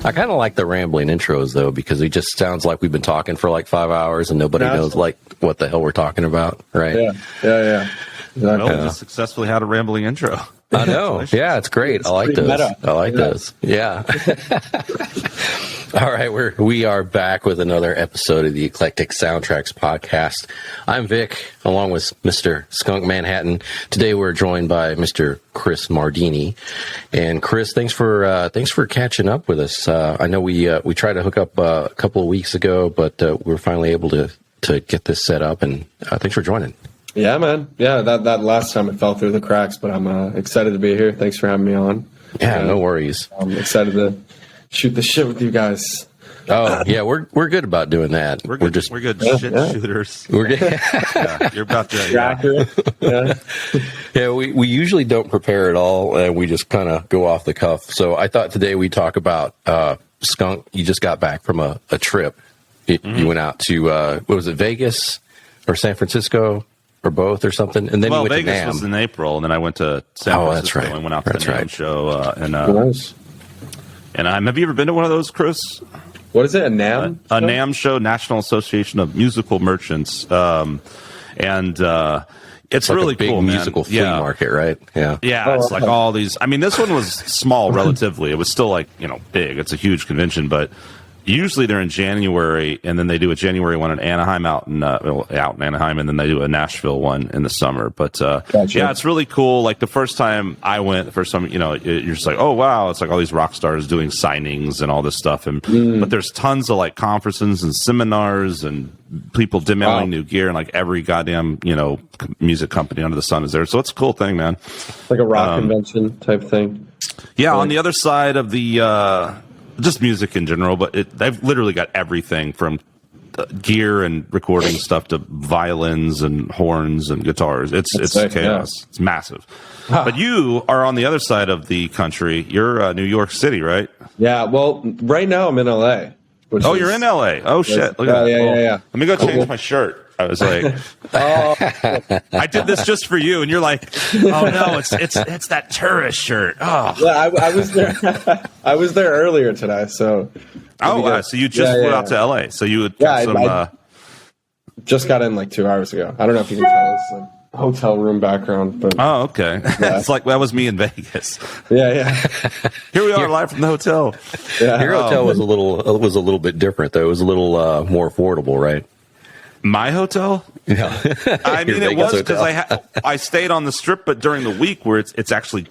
I kind of like the rambling intros though, because it just sounds like we've been talking for like 5 hours and nobody knows like what the hell we're talking about, right? Yeah. Exactly. Well, we just successfully had a rambling intro. I know. Yeah, it's great. I like those. Meta. I like those. Yeah. All right, we are back with another episode of the Eclectic Soundtrax podcast. I'm Vic, along with Mr. Skunk Manhattan. Today we're joined by Mr. Chris Mardini. And Chris, thanks for catching up with us. I know we tried to hook up a couple of weeks ago, but we were finally able to get this set up. And thanks for joining. Yeah, man. Yeah, that last time it fell through the cracks, but I'm excited to be here. Thanks for having me on. Yeah, no worries. I'm excited to shoot the shit with you guys. Oh yeah, we're good about doing that. We're good shit shooters. We're good. Yeah, you're about to. Yeah, we usually don't prepare at all, and we just kind of go off the cuff. So I thought today we'd talk about Skunk. You just got back from a trip. You went out to what was it, Vegas or San Francisco? Or both, or something, and then you went Vegas to NAMM. was in April, and then I went to San Francisco. That's right. And went out to the NAMM show. Nice. And have you ever been to one of those, Chris? What is it? A NAMM? A NAMM show, National Association of Musical Merchants, it's like really a big cool, musical flea market, right? Yeah. Yeah, it's like all these. I mean, this one was small relatively. It was still like big. It's a huge convention, but. Usually they're in January, and then they do a January one in Anaheim out in Anaheim, and then they do a Nashville one in the summer. But Gotcha. Yeah, it's really cool. Like the first time I went, you're just like, oh wow, it's like all these rock stars doing signings and all this stuff. And but there's tons of like conferences and seminars and people demoing new gear, and like every goddamn music company under the sun is there. So it's a cool thing, man. Like a rock convention type thing. Yeah, on the other side of the. Just music in general, but they've literally got everything from gear and recording stuff to violins and horns and guitars. It's chaos. Yeah. It's massive. But you are on the other side of the country. You're New York City, right? Yeah. Well, right now I'm in LA. You're in LA. Oh shit! Look at that. Yeah. Let me go change my shirt. I was like, I did this just for you, and you're like, oh no, it's that tourist shirt. Oh, yeah, I was there. I was there earlier today. So, so you just flew out to LA. So you would I just got in like 2 hours ago. I don't know if you can tell us a hotel room background, but okay, it's like that was me in Vegas. Yeah. Here we are live from the hotel. Yeah. Your hotel was a little bit different though. It was a little more affordable, right? My hotel? Yeah. I mean, it was because I stayed on the Strip, but during the week where it's actually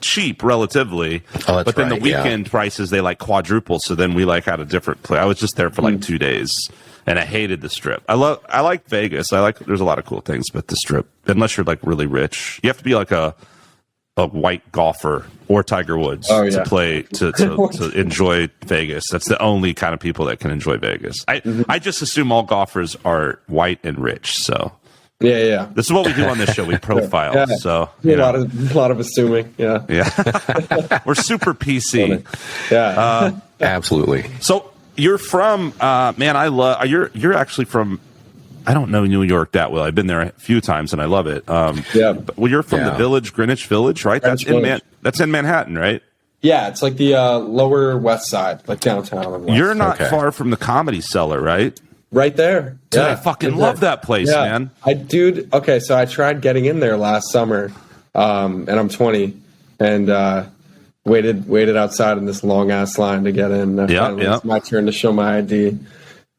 cheap relatively. Oh, that's but then right, the weekend prices, they like quadruple. So then we like had a different place. I was just there for like 2 days, and I hated the Strip. I like Vegas. there's a lot of cool things, but the Strip, unless you're like really rich, you have to be like a white golfer or Tiger Woods to play to enjoy Vegas. That's the only kind of people that can enjoy Vegas. I just assume all golfers are white and rich. So yeah. This is what we do on this show. We profile. Yeah. So a lot of assuming. Yeah. We're super PC. Yeah. Absolutely. So you're from you're actually from. I don't know New York that well. I've been there a few times and I love it. But you're from the Village, Greenwich Village, right? That's in Manhattan, right? Yeah, it's like the Lower West Side, like downtown. You're not far from the Comedy Cellar, right? Right there. Dude, I fucking love that place, man. Okay, so I tried getting in there last summer, and I'm 20, and waited outside in this long ass line to get in. It's my turn to show my ID,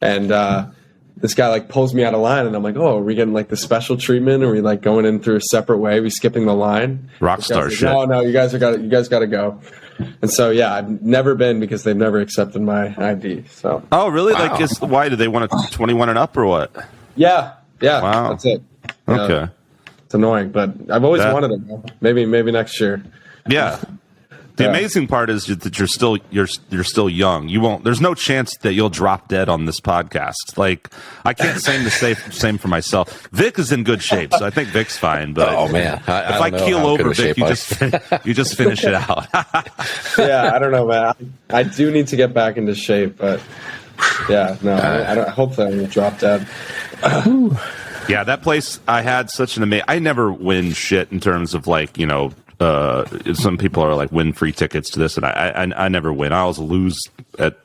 and this guy like pulls me out of line, and I'm like, "Oh, are we getting like the special treatment? Or are we like going in through a separate way? Are we skipping the line?" Rockstar shit. No, you guys got to go. And so I've never been because they've never accepted my ID. So. Oh, really? Wow. Like, why do they want a 21 and up or what? Yeah. Wow. That's it. Okay. It's annoying, but I've always wanted it. Maybe next year. Yeah. The amazing part is that you're still young. You won't. There's no chance that you'll drop dead on this podcast. Like I can't say the same for myself. Vic is in good shape, so I think Vic's fine. But oh man, if I keel over Vic, you just finish it out. Yeah, I don't know, man. I do need to get back into shape, but I don't. Hopefully, I won't drop dead. Yeah, that place, I had such an amazing... I never win shit in terms of, like, some people are like win free tickets to this, and I never win. I always lose at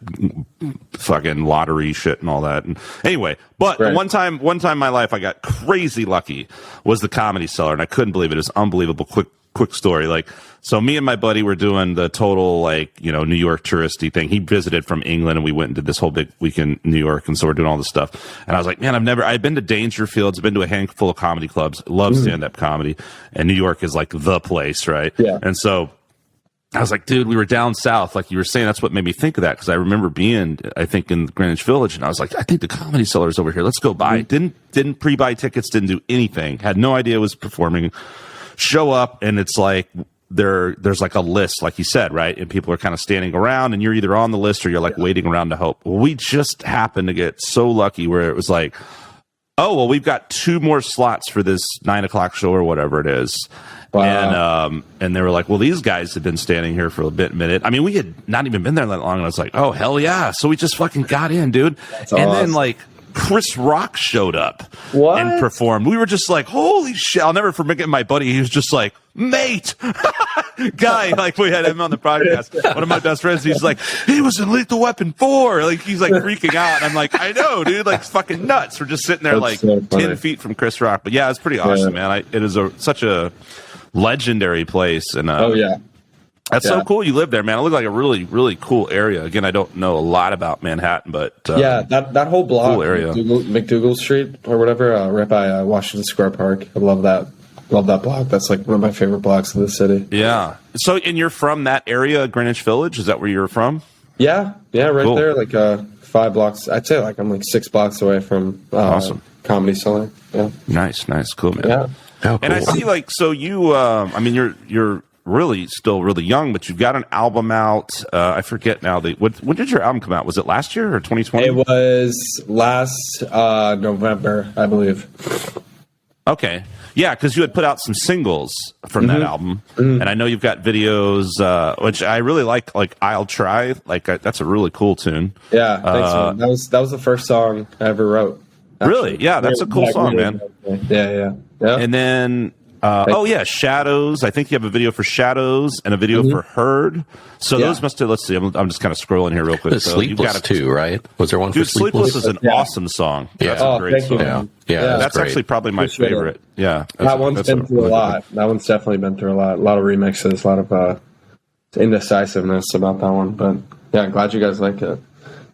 fucking lottery shit and all that. And anyway, but right. one time in my life I got crazy lucky was the Comedy Cellar, and I couldn't believe it. It was unbelievable. Quick story. Like, so me and my buddy were doing the total, like, you know, New York touristy thing. He visited from England, and we went and did this whole big weekend in New York, and so we're doing all this stuff. And I was like, man, I've been to Dangerfields, I've been to a handful of comedy clubs, love stand-up comedy, and New York is like the place, right? Yeah. And so I was like, dude, we were down south, like you were saying. That's what made me think of that, because I remember being, I think, in Greenwich Village, and I was like, I think the Comedy Cellar's over here. Let's go buy. Didn't pre-buy tickets, didn't do anything, had no idea it was performing. Show up, and it's like there's like a list, like you said, right? And people are kind of standing around, and you're either on the list or you're like waiting around to hope. Well, we just happened to get so lucky where it was like, oh, well, we've got 2 more slots for this 9:00 show or whatever it is. Wow. And they were like, well, these guys have been standing here for a minute. I mean, we had not even been there that long, and I was like, oh, hell yeah. So we just fucking got in, dude. That's awesome. Then like Chris Rock showed up and performed. We were just like, holy shit. I'll never forget my buddy. He was just like, mate, guy, like we had him on the podcast. One of my best friends, he's like, he was in Lethal Weapon 4. Like, he's like freaking out. And I'm like, I know, dude, like it's fucking nuts. We're just sitting there like so 10 feet from Chris Rock. But yeah, it's pretty awesome, man. It is such a legendary place. And oh yeah. That's so cool you live there, man. It looked like a really, really cool area. Again, I don't know a lot about Manhattan, but that whole block, cool area. McDougal Street or whatever, right by Washington Square Park. I love that. Love that block. That's like one of my favorite blocks of the city. Yeah. So, and you're from that area, Greenwich Village? Is that where you're from? Yeah, right cool. There, like 5 blocks. I'd say like I'm like 6 blocks away from awesome Comedy Cellar. Yeah. Nice, cool, man. Yeah. Oh, cool. And I see, like, so you, I mean, you're really still really young, but you've got an album out. I forget now. When did your album come out? Was it last year or 2020? It was last November, I believe. Okay. Yeah, because you had put out some singles from that album, and I know you've got videos, which I really like I'll Try. Like, that's a really cool tune. Yeah, thanks, man. That was the first song I ever wrote. Actually. Really? Yeah, that's a cool song, man. Yeah. And then, Shadows. I think you have a video for Shadows and a video for Heard. So those must have, let's see, I'm just kind of scrolling here real quick. So Sleepless too, right? Was there one for Sleepless? Sleepless is an awesome song. Yeah. That's a great song. Yeah, that's actually probably my favorite. Yeah. That one's been through a lot. That one's definitely been through a lot. A lot of remixes, a lot of indecisiveness about that one. But yeah, I'm glad you guys like it.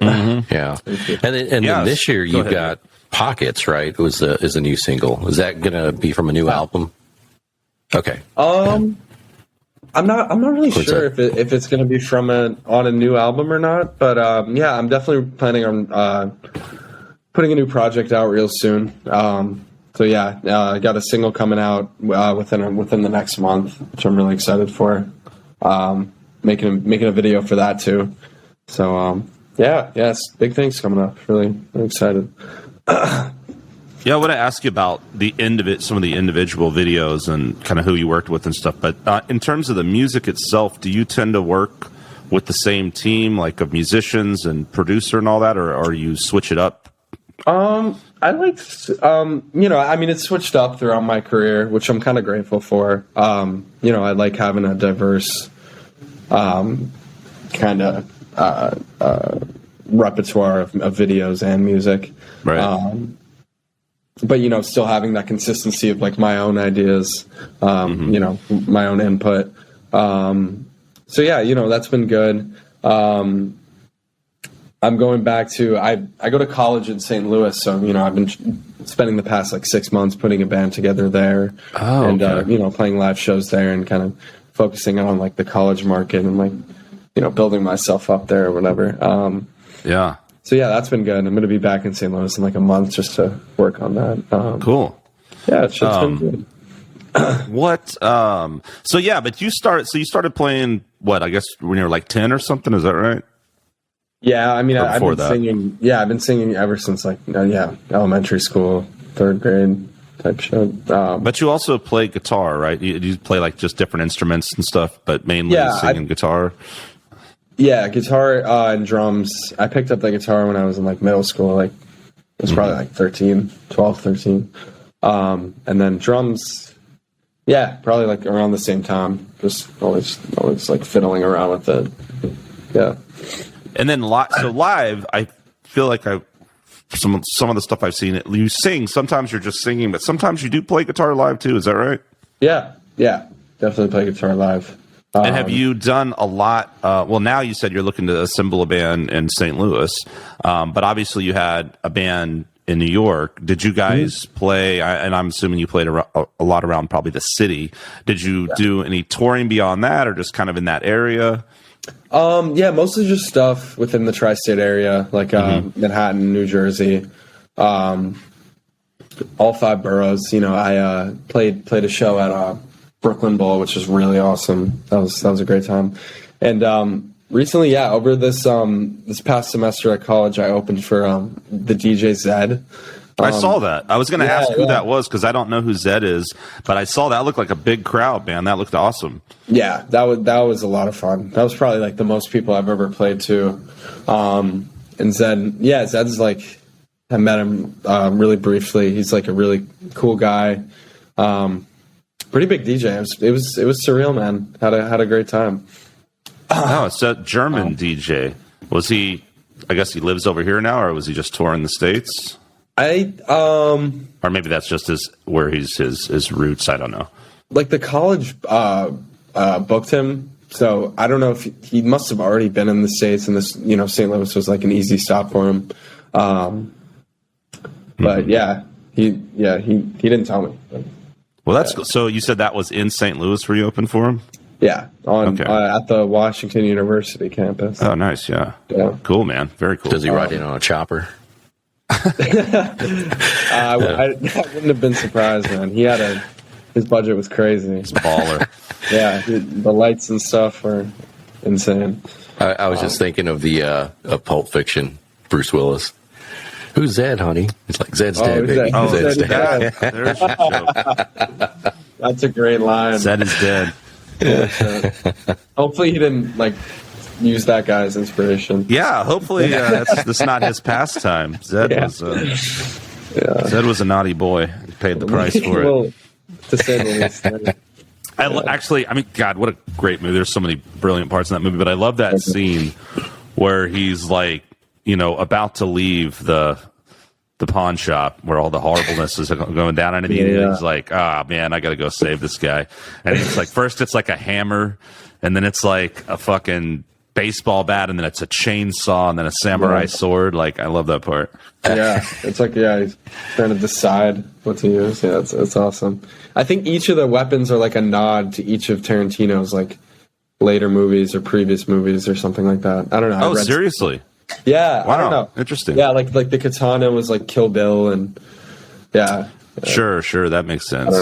Mm-hmm. Yeah. And then this year you've got Pockets, right? Is a new single. Is that gonna be from a new album? Okay. I'm not really sure if it's gonna be from on a new album or not. But I'm definitely planning on putting a new project out real soon. I got a single coming out within the next month, which I'm really excited for. Making a video for that too. So it's big things coming up. Really excited. Yeah, I want to ask you about some of the individual videos and kind of who you worked with and stuff. But in terms of the music itself, do you tend to work with the same team, like of musicians and producer and all that, or you switch it up? I like, it's switched up throughout my career, which I'm kind of grateful for. I like having a diverse kind of repertoire of videos and music. Right. But, still having that consistency of like my own ideas, my own input. That's been good. I'm going back to, I go to college in St. Louis. So, I've been spending the past like 6 months putting a band together there playing live shows there and kind of focusing on like the college market and like, building myself up there or whatever. So that's been good. I'm going to be back in St. Louis in like a month just to work on that. Cool. Yeah, it's been good. But you started playing what, I guess when you were like 10 or something, is that right? Yeah, I mean, I've been singing. Yeah, I've been singing ever since like elementary school, 3rd grade type shit. But you also play guitar, right? You play like just different instruments and stuff, but mainly singing guitar. Yeah, guitar and drums. I picked up the guitar when I was in like middle school. Like it was probably like 12, 13. And then drums. Yeah, probably like around the same time. Just always like fiddling around with it. Yeah. And then live, I feel like some of the stuff I've seen, you sing. Sometimes you're just singing, but sometimes you do play guitar live too. Is that right? Yeah, definitely play guitar live. And have you done a lot? Well, now you said you're looking to assemble a band in St. Louis, but obviously you had a band in New York. Did you guys play? And I'm assuming you played a lot around probably the city. Did you do any touring beyond that, or just kind of in that area? Yeah, mostly just stuff within the tri-state area, like Manhattan, New Jersey, all 5 boroughs. You know, I played a show at Brooklyn Bowl, which was really awesome. That was a great time. And recently, over this past semester at college, I opened for the DJ Zed. I saw that. I was going to ask who that was because I don't know who Zed is, but I saw that looked like a big crowd, man. That looked awesome. Yeah, that was a lot of fun. That was probably like the most people I've ever played to. And Zed's like, I met him really briefly. He's like a really cool guy. Pretty big DJ. It was surreal, man. Had a great time. Oh, it's a German DJ. Was he? I guess he lives over here now, or was he just touring the States? Or maybe that's just his roots. I don't know. Like the college booked him, so I don't know if he must have already been in the States, and this, St. Louis was like an easy stop for him. But he didn't tell me. Well, that's so. You said that was in St. Louis where you opened for him? Yeah, at the Washington University campus. Oh, nice. Yeah. Cool, man. Very cool. Does he ride in on a chopper? I wouldn't have been surprised, man. His budget was crazy. He's a baller. Yeah, the lights and stuff were insane. I was just thinking of the of Pulp Fiction, Bruce Willis. Who's Zed, honey? It's like Zed's dead, baby. Zed's dead. There's your joke. That's a great line. Zed is dead. Hopefully he didn't use that guy as inspiration. Yeah, hopefully that's not his pastime. Zed was a naughty boy. He paid the price for it. To say the least. God, what a great movie. There's so many brilliant parts in that movie, but I love that scene where he's about to leave the pawn shop where all the horribleness is going down underneath. And he's like, man, I got to go save this guy. And it's like, first it's like a hammer, and then it's like a fucking baseball bat, and then it's a chainsaw, and then a samurai sword. Like, I love that part. Yeah, it's like, he's trying to decide what to use. Yeah, it's awesome. I think each of the weapons are like a nod to each of Tarantino's later movies or previous movies or something like that. I don't know. Oh, seriously? Yeah. Wow. I don't know. Interesting. Yeah, like the katana was like Kill Bill, and Sure, that makes sense.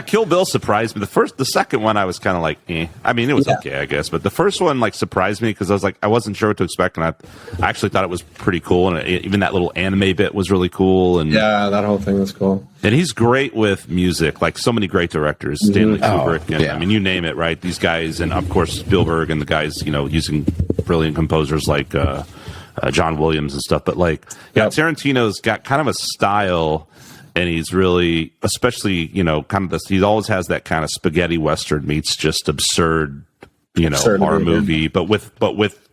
Kill Bill surprised me. The second one I was kind of like, eh. I mean, it was okay, I guess, but the first one surprised me because I wasn't sure what to expect, and I actually thought it was pretty cool, and even that little anime bit was really cool, and that whole thing was cool. And he's great with music, like so many great directors, Stanley Kubrick, and I mean, you name it, right? These guys, and of course Spielberg, and the guys, using brilliant composers like John Williams and stuff. But Tarantino's got kind of a style. And he's really, especially, kind of this, he always has that kind of spaghetti Western meets just absurd, horror movie, but with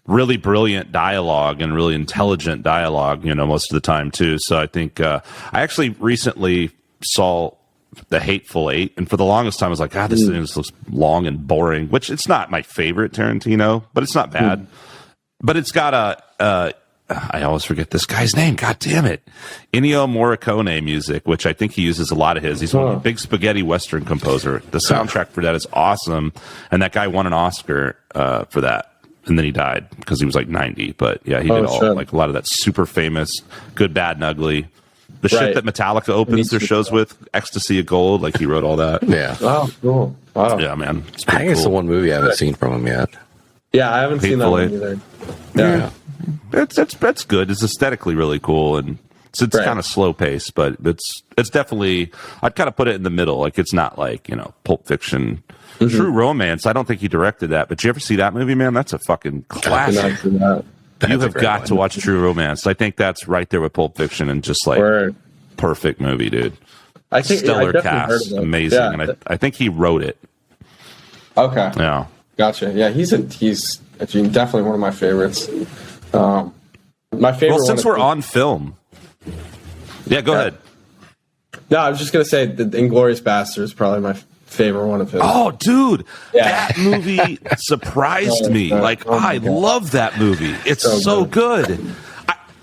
really brilliant dialogue and really intelligent dialogue, most of the time too. So I think, I actually recently saw The Hateful Eight, and for the longest time I was like, this thing just looks long and boring, which it's not my favorite Tarantino, but it's not bad. But it's got I always forget this guy's name. God damn it. Ennio Morricone music, which I think he uses a lot of his. He's a big spaghetti Western composer. The soundtrack for that is awesome. And that guy won an Oscar for that. And then he died because he was 90. But yeah, he did a lot of that super famous Good, Bad, and Ugly. The shit that Metallica opens their shows with, Ecstasy of Gold, he wrote all that. Yeah. Oh, cool. Wow. Yeah, man. I think it's the one movie I haven't seen from him yet. Yeah, I haven't seen that one either. Yeah. It's good. It's aesthetically really cool, and it's kind of slow paced, but it's definitely, I'd kind of put it in the middle. It's not Pulp Fiction, True Romance. I don't think he directed that, but you ever see that movie, man? That's a fucking classic. You have got to watch True Romance. I think that's right there with Pulp Fiction, and just perfect movie, dude. I think stellar I definitely heard cast, of it. amazing, Yeah. and I think he wrote it. Okay. Yeah. Gotcha. Yeah, he's definitely one of my favorites. My favorite. Well, since we're on film, go ahead. No, I was just gonna say the Inglourious Basterds is probably my favorite one of his. Oh, dude, Yeah. that movie surprised me. I love that movie. It's so good.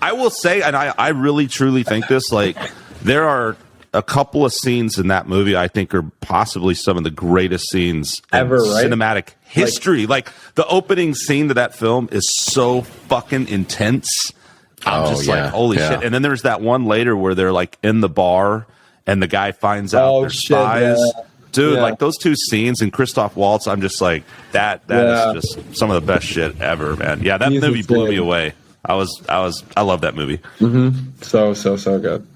I will say, and I really truly think this. Like, there are a couple of scenes in that movie I think are possibly some of the greatest scenes ever, in right? cinematic history. Like the opening scene to that film is so fucking intense. I'm just like, holy shit. And then there's that one later where they're like in the bar and the guy finds out they're spies. Yeah. Dude, like those two scenes and Christoph Waltz, I'm just like, that is just some of the best shit ever, man. Yeah, that movie blew me away. I love that movie. Mm-hmm. So good.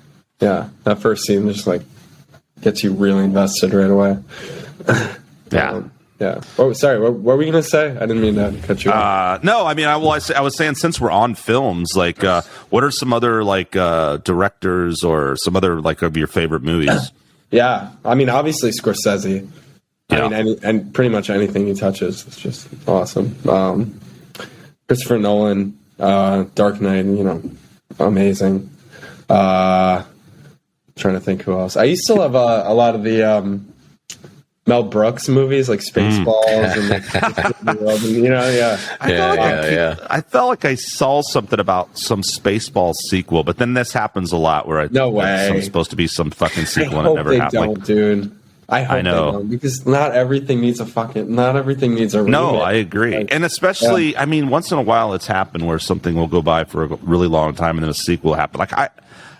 Yeah, that first scene just like gets you really invested right away. Yeah. Yeah. Oh, sorry. What were we gonna say? I didn't mean to cut you off. No, I mean, I was saying, since we're on films, like, what are some other like directors or some other like of your favorite movies? Yeah, I mean, obviously Scorsese. I mean, and pretty much anything he touches is just awesome. Christopher Nolan, Dark Knight, amazing. Trying to think who else. I used to love a lot of the Mel Brooks movies, like Spaceballs and I felt like I saw something about some Spaceballs sequel, but then this happens a lot where no way it's supposed to be some fucking sequel and it never they happened. Don't, dude. I hope know they don't, because not everything needs a remake. No, I agree. And especially, I mean, once in a while it's happened where something will go by for a really long time and then a sequel will happen. Like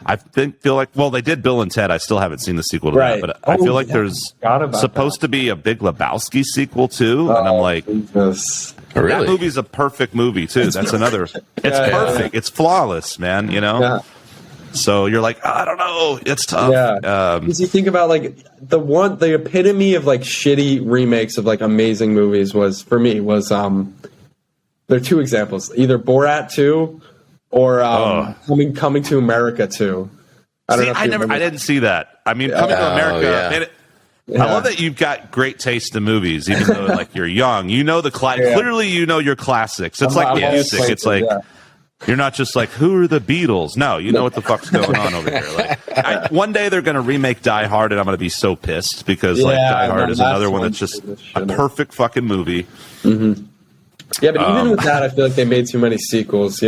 I feel like, well, they did Bill and Ted. I still haven't seen the sequel to that, but I feel like there's supposed to be a Big Lebowski sequel too, and I'm like, Jesus. Really? That movie's a perfect movie too. That's another. It's perfect. It's flawless, man. Yeah. So you're like, I don't know, it's tough. Yeah. Because you think about like the epitome of like shitty remakes of like amazing movies was there are two examples, either Borat 2 or Coming to America 2. I didn't see that. I mean, Coming to America. I love that you've got great taste in movies, even though like you're young. You know clearly you know your classics. It's like music. It's like you're not just like, who are the Beatles? No, you know what the fuck's going on over here. Like, one day they're going to remake Die Hard, and I'm going to be so pissed because Die Hard is another one that's just a perfect fucking movie. Mm-hmm. Yeah, but even with that, I feel like they made too many sequels.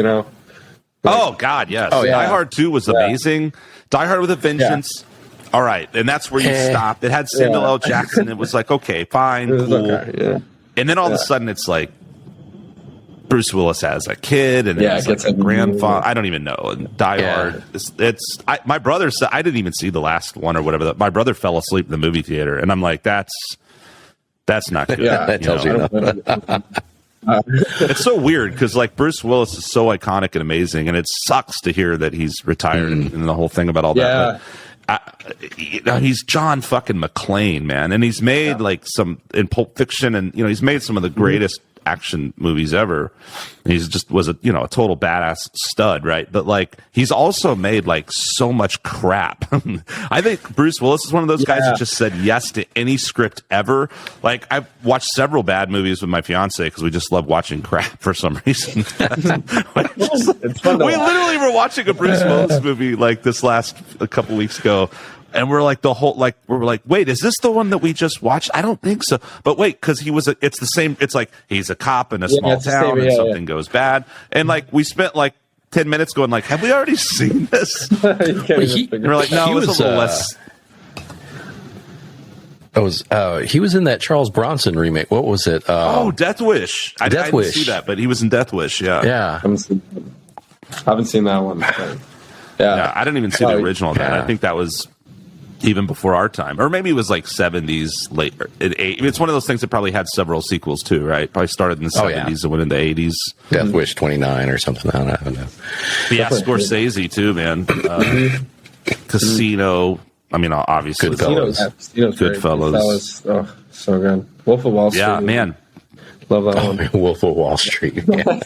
Oh God, yes. Die Hard 2 was amazing. Die Hard with a Vengeance. All right, and that's where you stopped. It had Samuel L. Jackson. It was like, okay, fine, cool. Okay, and then all of a sudden, it's like Bruce Willis has a kid, and it's like a grandfather. I don't even know. And Die Hard. My brother said, I didn't even see the last one or whatever. My brother fell asleep in the movie theater, and I'm like, that's not good. Yeah, that tells you nothing. It's so weird because like Bruce Willis is so iconic and amazing, and it sucks to hear that he's retired and the whole thing about all that. But, he's John fucking McClane, man, and he's made like some in Pulp Fiction, and he's made some of the greatest action movies ever. He's just was a total badass stud, right? But like he's also made like so much crap. I think Bruce Willis is one of those guys who just said yes to any script ever. Like I've watched several bad movies with my fiance because we just love watching crap for some reason. It's fun we literally were watching a Bruce Willis movie like this a couple weeks ago. And we're like we're like, wait, is this the one that we just watched? I don't think so. But wait, because it's the same. It's like he's a cop in a small town and something goes bad. And like we spent like 10 minutes going like, have we already seen this? We're like, no, it's a little less. He was in that Charles Bronson remake. What was it? Death Wish. I didn't see that, but he was in Death Wish. Yeah. I haven't seen that one. Yeah, I didn't even see the original of that. I think that was even before our time, or maybe it was like 70s, later. It's one of those things that probably had several sequels too, right? Probably started in the 70s and went into the 80s. Death Wish 29 or something. I don't know. Yeah, Scorsese too, man. Casino. I mean, obviously, Goodfellas. Goodfellas. Oh, so good. Wolf of Wall Street. Yeah, man. Love that one. Wolf of Wall Street. Yeah.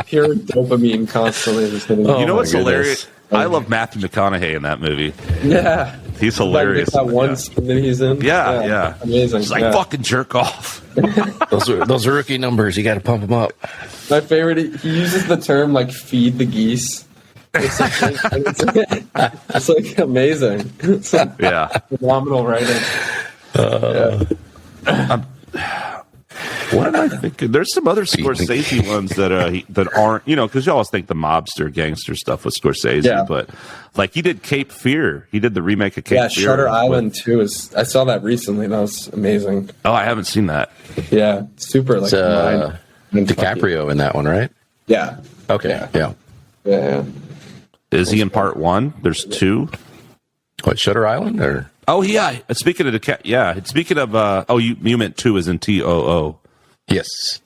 Pure dopamine constantly. Just hitting You know what's goodness. hilarious? I love Matthew McConaughey in that movie. Yeah. He's hilarious. That one scene that he's in. Yeah. Amazing. It's like, fucking jerk off. Those are rookie numbers. You got to pump them up. My favorite, he uses the term like "feed the geese." It's like amazing. It's like phenomenal writing. What am I thinking? There's some other Scorsese ones that aren't, because you always think the mobster gangster stuff was Scorsese, but like he did Cape Fear. He did the remake of Cape Fear. Yeah, Shutter Island too. I saw that recently. That was amazing. Oh, I haven't seen that. Yeah, super. Like DiCaprio in that one, right? Yeah. Okay. Yeah. Is he in part 1? There's 2. What, Shutter Island or? Oh yeah. Speaking of Speaking of you meant 2 as in TOO. Yes.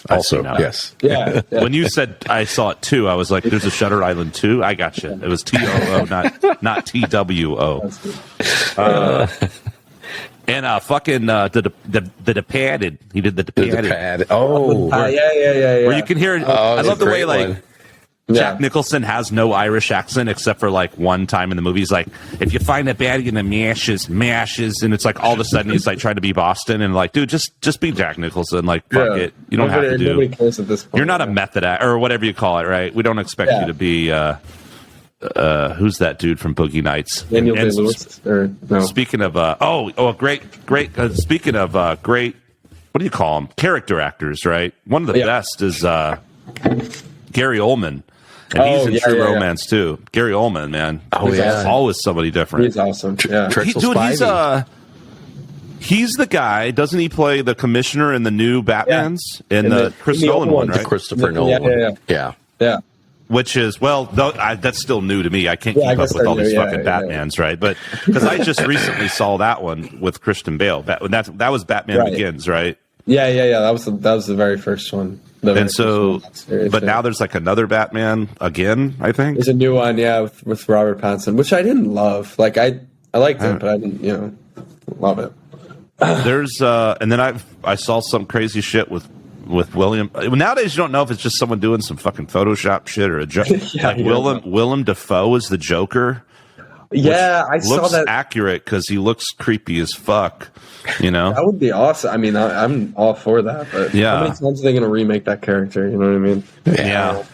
Also, yes. Yeah. When you said I saw it 2, I was like, "There's a Shutter Island 2." I got you. It was TOO, not TWO. And fucking the Departed. He did the Departed. Oh, yeah. Where you can hear. I love the way like. Jack Nicholson has no Irish accent except for like one time in the movie. He's like, if you find a baddie in the mashes, and it's like all of a sudden he's like trying to be Boston and like, dude, just be Jack Nicholson. Like, fuck it, you don't have to do. Nobody cares at this point. You're not a method actor or whatever you call it, right? We don't expect you to be. Who's that dude from Boogie Nights? Daniel Day-Lewis. No. Speaking of great. Speaking of great, what do you call them? Character actors, right? One of the best is Gary Oldman. And he's in True Romance too. Gary Oldman, man. He's always somebody different. He's awesome. Yeah. He's the guy. Doesn't he play the commissioner in the new Batmans in the Chris Nolan one, right? Christopher Nolan. Yeah. Which is that's still new to me. I can't keep up with all these fucking Batmans, right? But because I just recently saw that one with Christian Bale. That was Batman Begins, right? Yeah. That was the very first one. And so, but now there's like another Batman again, I think. There's a new one, with Robert Pattinson, which I didn't love. Like, I liked it, but I didn't, love it. There's, and then I saw some crazy shit with William. Nowadays, you don't know if it's just someone doing some fucking Photoshop shit or a joke. Willem Dafoe is the Joker. Yeah, I saw that. Looks accurate because he looks creepy as fuck. That would be awesome. I mean, I'm all for that. But how many times are they going to remake that character? You know what I mean? Yeah.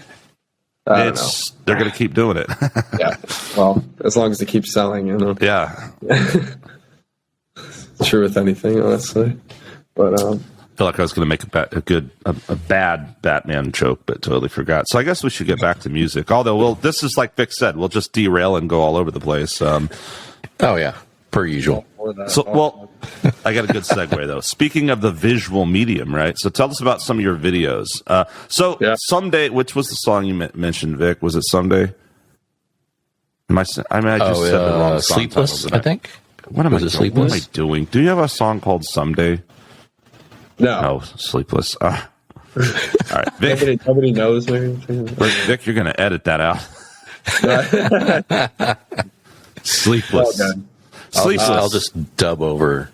They're going to keep doing it. Yeah. Well, as long as they keep selling, Yeah. True with anything, honestly. But I feel like I was going to make a bad Batman joke, but totally forgot. So I guess we should get back to music. Although, this is like Vic said, we'll just derail and go all over the place. Per usual. So, I got a good segue though. Speaking of the visual medium, right? So tell us about some of your videos. Someday, which was the song you mentioned, Vic? Was it Someday? I just said the wrong song. Sleepless, I think. What am I doing? Do you have a song called Someday? No, Sleepless. All right, Vic. Nobody knows. Maybe. Vic, you're going to edit that out. Sleepless. Sleepless. I'll just dub over.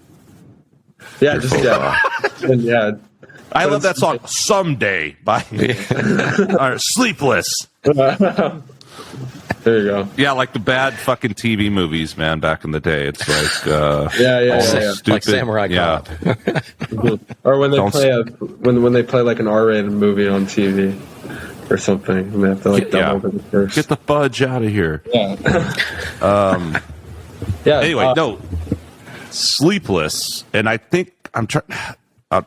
Yeah, I love that song. Someday by all right, Sleepless. There you go. Yeah, like the bad fucking TV movies, man. Back in the day, it's like stupid, like Samurai Cop. Or when they play when they play like an R-rated movie on TV or something, and they have to like dub over the first. Get the fudge out of here. Yeah. Anyway, no. Sleepless, and I think I'm trying.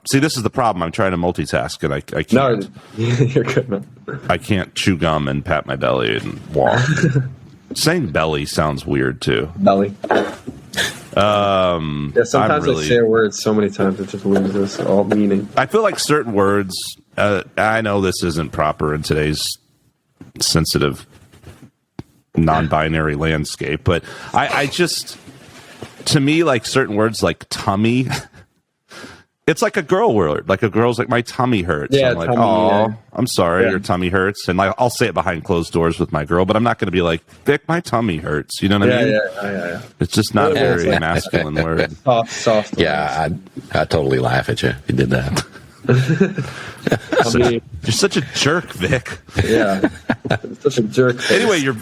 See, this is the problem. I'm trying to multitask, and I can't. No, you're good, man. I can't chew gum and pat my belly and walk. Saying belly sounds weird too. Belly. Sometimes I say a word so many times it just loses all meaning. I feel like certain words. I know this isn't proper in today's sensitive, non-binary landscape, but I just, to me, like certain words like tummy. It's like a girl word. Like a girl's like, my tummy hurts. Yeah, I'm like, I'm sorry, your tummy hurts. And like, I'll say it behind closed doors with my girl, but I'm not going to be like, Vic, my tummy hurts. You know what I mean? Yeah. It's just not a very masculine word. Soft. Yeah, I'd totally laugh at you if you did that. You're such a jerk, Vic. Yeah, such a jerk. Anyway, your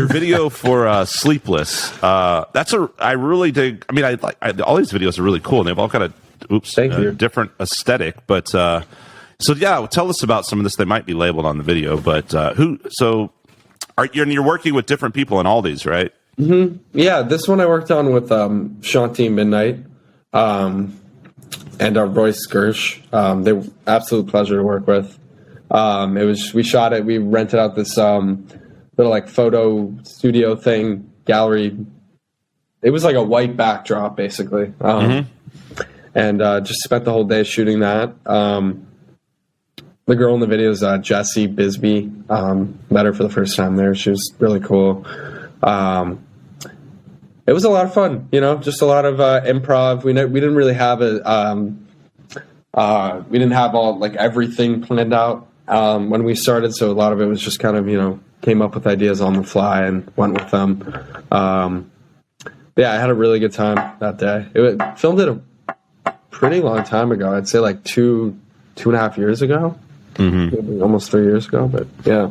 video for Sleepless. I really dig. I mean, all these videos are really cool, and they've all got a different aesthetic. But so yeah, tell us about some of this. They might be labeled on the video, but you're working with different people in all these, right? Mm-hmm. Yeah, this one I worked on with Shantie Midnight. And our Royce Gersh. They were absolute pleasure to work with. We shot it. We rented out this little like photo studio thing, gallery. It was like a white backdrop basically. And just spent the whole day shooting that. The girl in the video is Jessie Bisbee. Met her for the first time there. She was really cool. It was a lot of fun, just a lot of improv. We didn't really have we didn't have all like everything planned out when we started. So a lot of it was just kind of, came up with ideas on the fly and went with them. Yeah, I had a really good time that day. Filmed it a pretty long time ago. I'd say like 2.5 years ago, maybe almost 3 years ago, but yeah.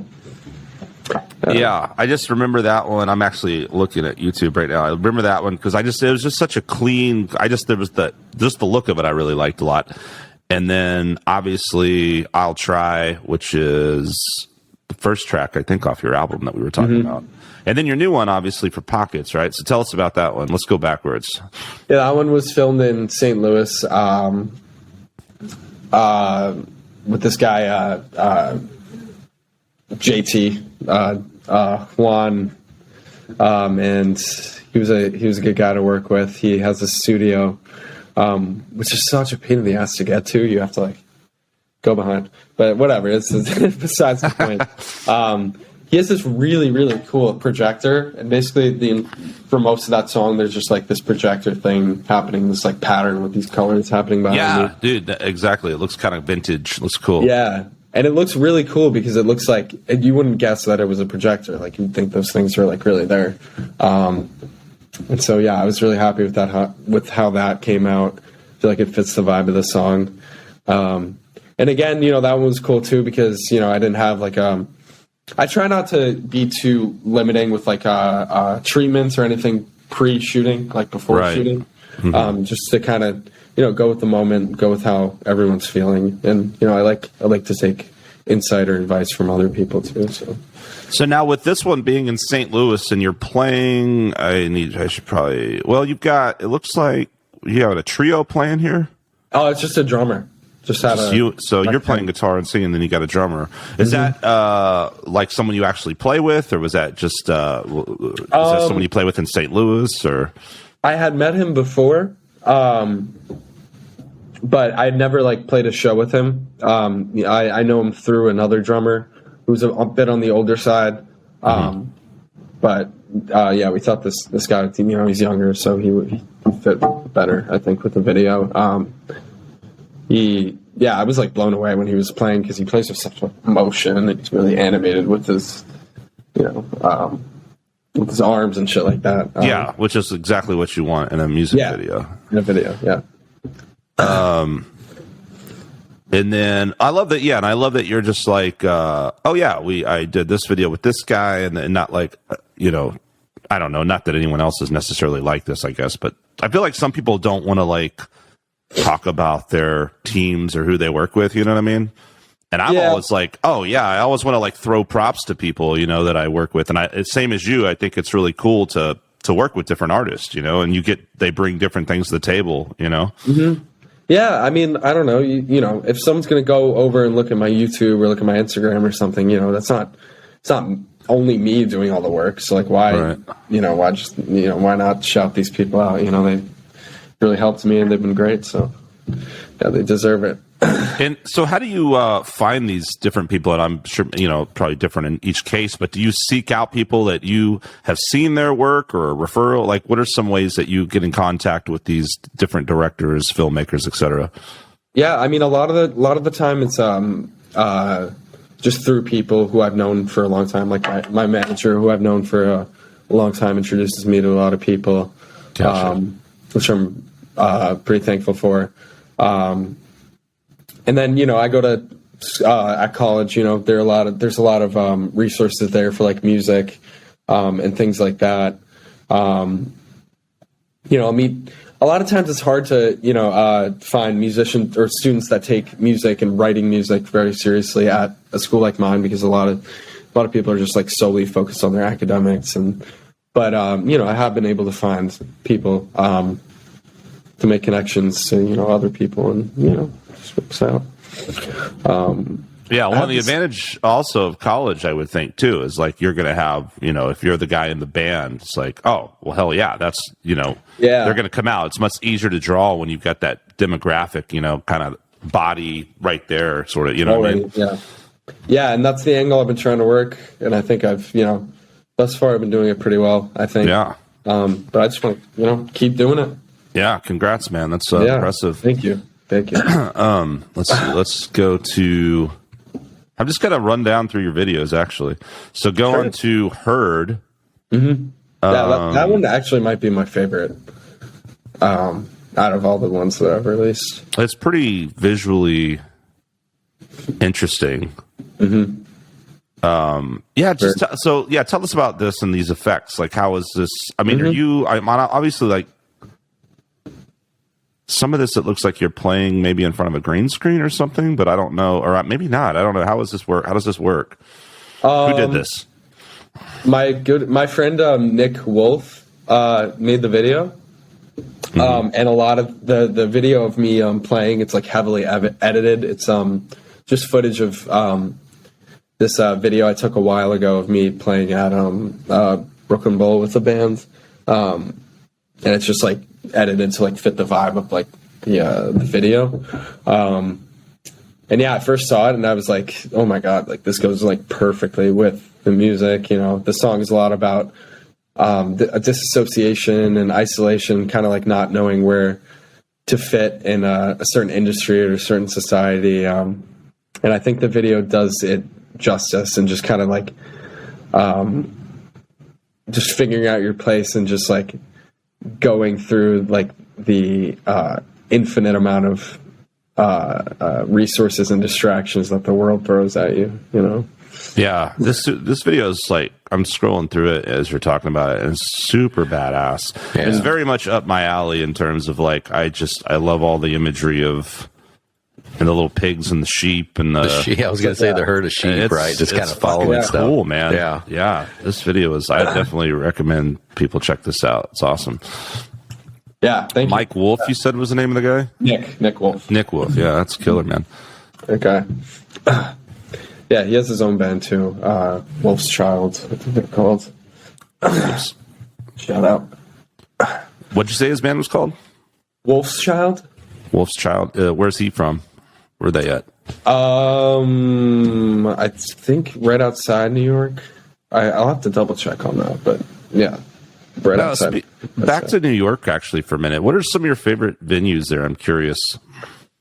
Yeah, I just remember that one. I'm actually looking at YouTube right now. I remember that one because it was just such a clean. There was the look of it I really liked a lot, and then obviously I'll Try, which is the first track I think off your album that we were talking about, and then your new one obviously for Pockets, right? So tell us about that one. Let's go backwards. Yeah, that one was filmed in St. Louis with this guy JT. Juan, and he was a good guy to work with. He has a studio, which is such a pain in the ass to get to. You have to like go behind, but whatever. It's besides the point. He has this really, really cool projector, and basically for most of that song, there's just like this projector thing happening, this like pattern with these colors happening behind me. Yeah, dude, exactly. It looks kind of vintage. Looks cool. Yeah. And it looks really cool because it looks like you wouldn't guess that it was a projector. Like you'd think those things are like really there. And so, yeah, I was really happy with that, with how that came out. I feel like it fits the vibe of the song. And again, that one was cool too, because, I didn't have like, I try not to be too limiting with like, treatments or anything pre-shooting, like before shooting, just to kind of, go with the moment, go with how everyone's feeling. And, I like to take insight or advice from other people too. So now with this one being in St. Louis and you're playing, it looks like you have a trio playing here. Oh, it's just a drummer. You're playing guitar and singing, then you got a drummer. Is that like someone you actually play with, or was that just is that someone you play with in St. Louis? Or I had met him before. But I'd never like played a show with him. I know him through another drummer who's a bit on the older side. But we thought this guy, he's younger, so he fit better, I think, with the video. I was like blown away when he was playing because he plays with such emotion and he's really animated with his, with his arms and shit like that. Which is exactly what you want in a music video. In a video, yeah. And then I love that. Yeah. And I love that you're just like, I did this video with this guy and not like, I don't know, not that anyone else is necessarily like this, I guess, but I feel like some people don't want to like talk about their teams or who they work with. You know what I mean? And I'm always like, I always want to like throw props to people, that I work with. And it's same as you. I think it's really cool to work with different artists, and they bring different things to the table, Yeah, I mean, I don't know. If someone's going to go over and look at my YouTube or look at my Instagram or something, it's not only me doing all the work. So like, why, why not shout these people out? They really helped me and they've been great. So yeah, they deserve it. And so how do you find these different people? And I'm sure, probably different in each case, but do you seek out people that you have seen their work or a referral? Like, what are some ways that you get in contact with these different directors, filmmakers, et cetera? Yeah, I mean, a lot of the time it's just through people who I've known for a long time. Like my manager, who I've known for a long time, introduces me to a lot of people, gotcha. Which I'm pretty thankful for. And then, I go to at college, there's a lot of resources there for like music and things like that. I mean, a lot of times it's hard to, find musicians or students that take music and writing music very seriously at a school like mine, because a lot of people are just like solely focused on their academics. But I have been able to find people to make connections to, other people, and, just works out. One of the advantage also of college, I would think too, is like you're going to have, if you're the guy in the band, it's like, oh, well, hell yeah, that's, they're going to come out. It's much easier to draw when you've got that demographic, kind of body right there, sort of, what I mean? Yeah, and that's the angle I've been trying to work, and I think I've, thus far I've been doing it pretty well, I think. Yeah. But I just want to, keep doing it. Yeah, congrats, man. That's impressive. Thank you. Let's go to. I'm just gonna run down through your videos, actually. So going to Heard. Mm-hmm. That one actually might be my favorite out of all the ones that I've released. It's pretty visually interesting. Mm-hmm. Tell us about this and these effects. Like, how is this? I mean, I'm obviously like. Some of this, it looks like you're playing maybe in front of a green screen or something, but I don't know, or maybe not. I don't know. How does this work? Who did this? My friend Nick Wolf made the video, and a lot of the video of me playing, it's like heavily edited. It's just footage of this video I took a while ago of me playing at Brooklyn Bowl with the band, and it's just like edited to like fit the vibe of like the video. And I first saw it and I was like, oh my God, like this goes like perfectly with the music. The song is a lot about disassociation and isolation, kind of like not knowing where to fit in a certain industry or a certain society. And I think the video does it justice, and just kind of like just figuring out your place and just like going through like the infinite amount of resources and distractions that the world throws at you. Yeah, this video is like, I'm scrolling through it as you're talking about it, and it's super badass. Yeah. It's very much up my alley in terms of like, I love all the imagery of and the little pigs and the sheep and the I was going to say the herd of sheep, right? Just kind of following stuff. Cool, man. Yeah. This video is. I definitely recommend people check this out. It's awesome. Yeah, thank you. Mike Wolf, you said was the name of the guy? Nick Wolf. Nick Wolf. Yeah, that's killer, man. Okay. Yeah, he has his own band too. Wolf's Child, I think they're called. Shout out. What'd you say his band was called? Wolf's Child. Wolf's Child. Where's he from? Where are they at? I think right outside New York. I'll have to double check on that, but yeah, right outside. Back to New York, actually, for a minute. What are some of your favorite venues there? I'm curious.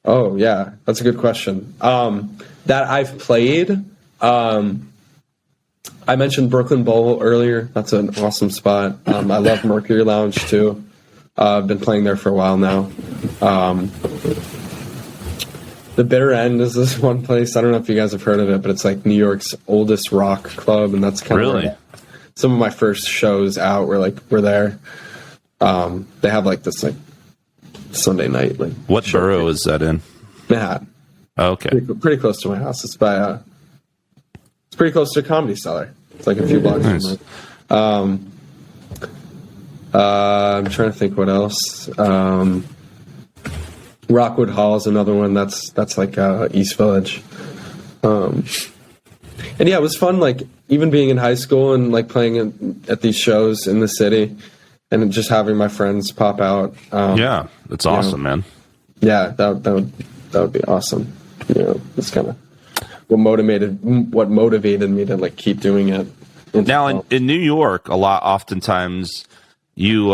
Oh yeah, that's a good question. That I've played. I mentioned Brooklyn Bowl earlier. That's an awesome spot. I love Mercury Lounge too. I've been playing there for a while now. The Bitter End is this one place. I don't know if you guys have heard of it, but it's like New York's oldest rock club, and that's kind of really some of my first shows out were there. They have like this like Sunday night like. What borough is that in? Manhattan. Oh, okay, pretty close to my house. It's by it's pretty close to Comedy Cellar. It's like a few blocks from it. I'm trying to think what else. Rockwood Hall is another one that's like East Village. And yeah, it was fun, like even being in high school and like playing at these shows in the city and just having my friends pop out. Yeah, that's awesome, man. Yeah, that would be awesome. It's kind of what motivated me to like keep doing it. Now in New York, oftentimes you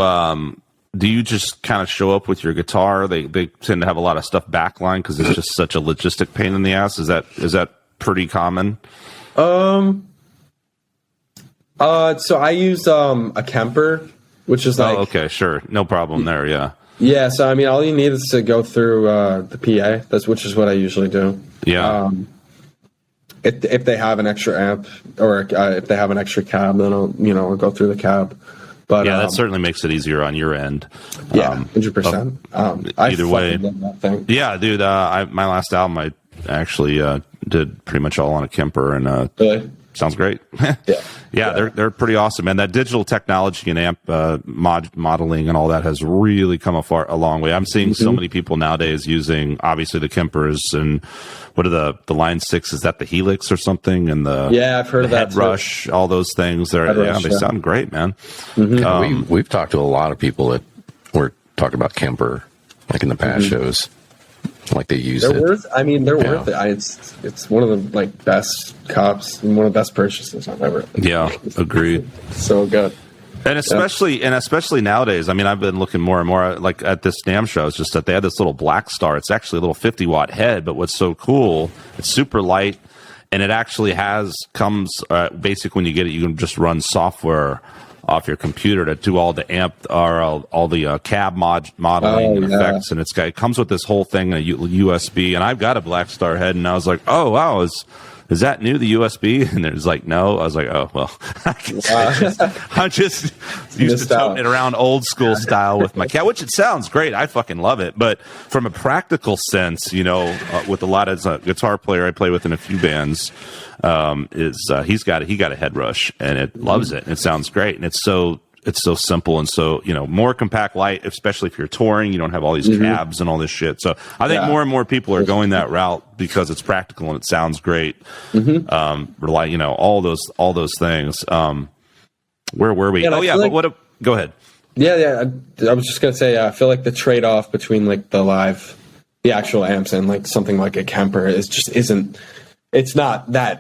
do you just kind of show up with your guitar? They tend to have a lot of stuff backline because it's just such a logistic pain in the ass. Is that pretty common? So I use a Kemper, which is like okay, sure, no problem there. Yeah. Yeah, so I mean, all you need is to go through the PA, which is what I usually do. Yeah. If they have an extra amp or if they have an extra cab, then I'll go through the cab. But yeah, that certainly makes it easier on your end. Yeah, 100%. Either way, love that thing. Yeah, dude. My last album, I actually did pretty much all on a Kemper, and really? Sounds great. Yeah, they're pretty awesome, and that digital technology and amp modeling and all that has really come a long way. I'm seeing so many people nowadays using obviously the Kempers and what are the Line 6? Is that the Helix or something? And I've heard of that Head Rush, all those things. They sound great, man. We've talked to a lot of people that were talking about Kemper, like in the past shows. Like they use it. They're worth it. It's one of the like best cops and one of the best purchases I've ever. Yeah, agreed. So good. And especially nowadays, I mean, I've been looking more and more like at this NAMM show. It's just that they had this little Black Star. It's actually a little 50-watt head, but what's so cool, it's super light, and it actually comes basic when you get it. You can just run software off your computer to do all the amp or all the cab modeling and effects, and it comes with this whole thing, a USB. And I've got a Black Star head, and I was like, oh wow, is that new, the USB? And it was like, no. I was like, oh well, I'm just used to toting it around old school style with my cat, which it sounds great. I fucking love it, but from a practical sense, with a lot of guitar player I play with in a few bands. He got a Head Rush, and it loves it, and it sounds great, and it's so simple and so more compact, light, especially if you're touring. You don't have all these cabs and all this shit. So I think more and more people are going that route because it's practical and it sounds great. All those things. Where were we? Go ahead. Yeah. I was just gonna say, I feel like the trade off between like the actual amps and like something like a Kemper isn't. It's not big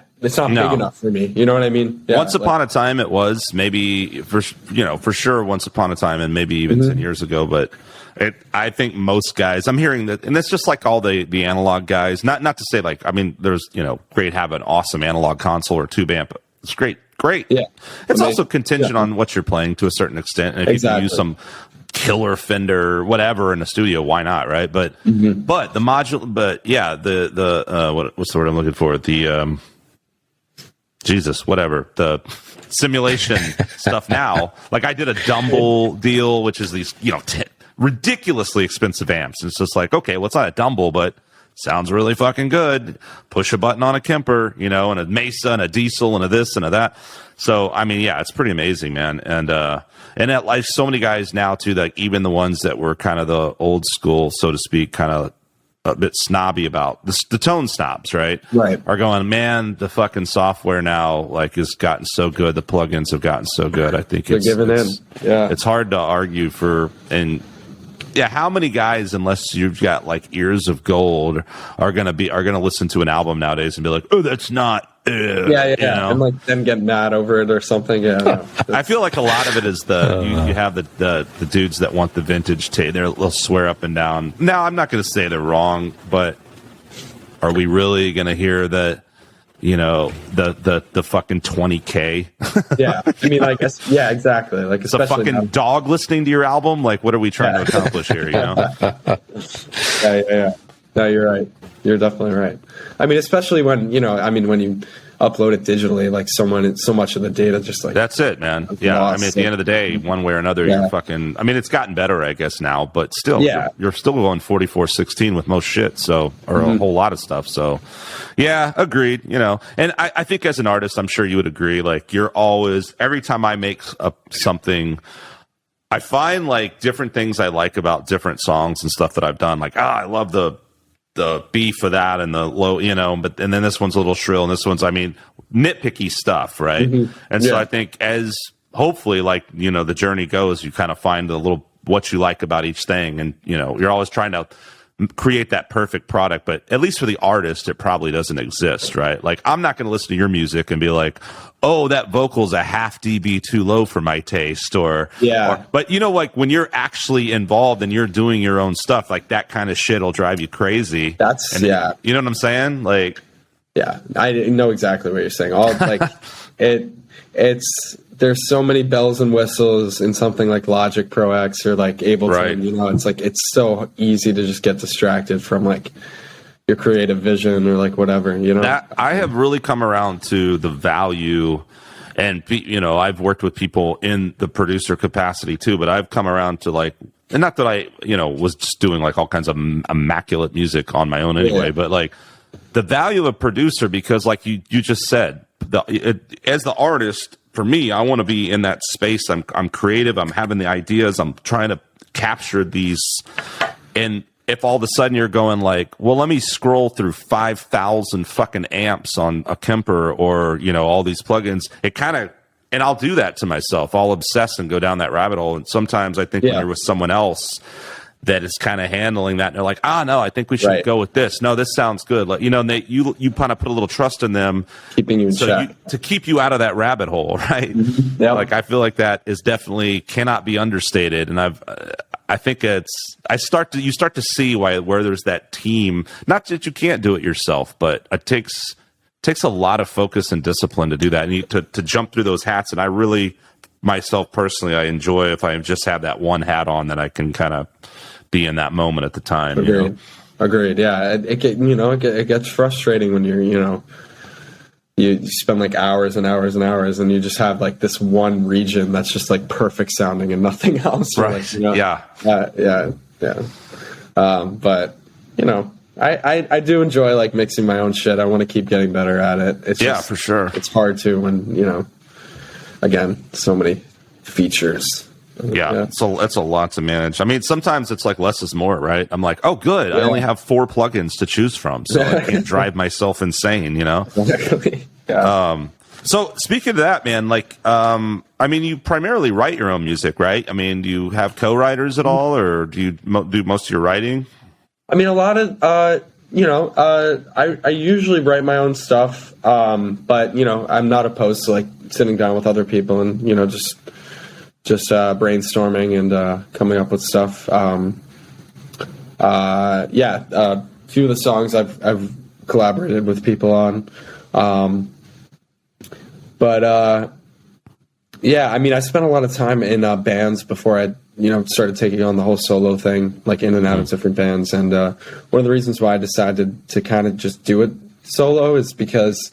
enough for me. You know what I mean? Yeah, once upon a time it was, maybe for sure once upon a time, and maybe even 10 years ago, but I think most guys, I'm hearing that, and it's just like all the analog guys, not to say like, I mean, there's, great, have an awesome analog console or tube amp. It's great. Yeah. It's also contingent on what you're playing to a certain extent. And if you can use some killer Fender, whatever in the studio, why not, right? But but the module, but yeah, what's the word I'm looking for? The the simulation stuff now. Like I did a Dumble deal, which is these ridiculously expensive amps. And it's just like, okay, well, it's not a Dumble, but sounds really fucking good. Push a button on a Kemper, and a Mesa and a Diesel and a this and a that. So I mean, yeah, it's pretty amazing, man. And at like so many guys now too, like even the ones that were kind of the old school, so to speak, kind of a bit snobby about the tone snobs, right? Are going, man, the fucking software now like has gotten so good. The plugins have gotten so good. I think it's hard to argue for. And yeah, how many guys, unless you've got like ears of gold, are gonna listen to an album nowadays and be like, oh, that's not. And like then get mad over it or something. Yeah, I feel like a lot of it is you have the dudes that want the vintage tape. They'll swear up and down. Now, I'm not going to say they're wrong, but are we really going to hear that? The fucking 20K. Yeah, I mean, I guess, yeah, exactly. Like it's a fucking dog listening to your album. Like, what are we trying to accomplish here? Yeah. No, you're right. You're definitely right. I mean, especially when when you upload it digitally, like so much of the data just like that's it, man. Yeah, lost. I mean, at the end of the day, one way or another, you're fucking. I mean, it's gotten better, I guess now, but still, you're still going 44/16 with most shit, a whole lot of stuff. So, yeah, agreed. And I think as an artist, I'm sure you would agree. Like, you're always every time I make something. I find like different things I like about different songs and stuff that I've done. Like, I love the beef for that and the low, and then this one's a little shrill and this one's, I mean, nitpicky stuff, right? And so I think as hopefully like, the journey goes, you kind of find a little what you like about each thing, and you're always trying to create that perfect product, but at least for the artist, it probably doesn't exist, right? Like, I'm not going to listen to your music and be like, oh, that vocal's a half dB too low for my taste, but like when you're actually involved and you're doing your own stuff, like that kind of shit will drive you crazy. You know what I'm saying? Like, yeah, I know exactly what you're saying. All like it's there's so many bells and whistles in something like Logic Pro X or like Ableton, you know, it's like, it's so easy to just get distracted from like your creative vision or like whatever, you know. That I have really come around to the value, and you know, I've worked with people in the producer capacity too, but I've come around to like, and not that I, you know, was just doing like all kinds of immaculate music on my own anyway, but like the value of a producer, because like you just said, as the artist, for me, I want to be in that space. I'm creative. I'm having the ideas. I'm trying to capture these. And if all of a sudden you're going like, well, let me scroll through 5,000 fucking amps on a Kemper or, you know, all these plugins, it kind of, and I'll do that to myself. I'll obsess and go down that rabbit hole. And sometimes I think when you're with someone else that is kind of handling that, and they're like, no, I think we should go with this. No, this sounds good. Like, you know, and you kind of put a little trust in them, keeping you in check, to keep you out of that rabbit hole, right? Mm-hmm. Yep. Like, I feel like that is definitely cannot be understated. And I think you start to see where there's that team. Not that you can't do it yourself, but it takes a lot of focus and discipline to do that, and to jump through those hats. And I really, myself personally, I enjoy if I just have that one hat on, that I can kind of be in that moment at the time. Agreed. You know? Agreed. Yeah, it gets frustrating when you spend like hours and hours and hours, and you just have like this one region that's just like perfect sounding and nothing else. Right. Like, you know, yeah. But you know, I do enjoy like mixing my own shit. I want to keep getting better at it. It's just, for sure. It's hard to when, you know, again, so many features. Yeah. So it's a lot to manage. I mean, sometimes it's like less is more, right? I'm like, oh, good. I only have 4 plugins to choose from, so I can't drive myself insane, you know? Exactly. Yeah. So speaking of that, man, like, I mean, you primarily write your own music, right? I mean, do you have co-writers at all, or do you do most of your writing? I mean, a lot of, I usually write my own stuff, but, you know, I'm not opposed to like sitting down with other people and, you know, just brainstorming and coming up with stuff. A few of the songs I've collaborated with people on. I mean, I spent a lot of time in bands before I, you know, started taking on the whole solo thing, like in and out of different bands. And one of the reasons why I decided to kind of just do it solo is because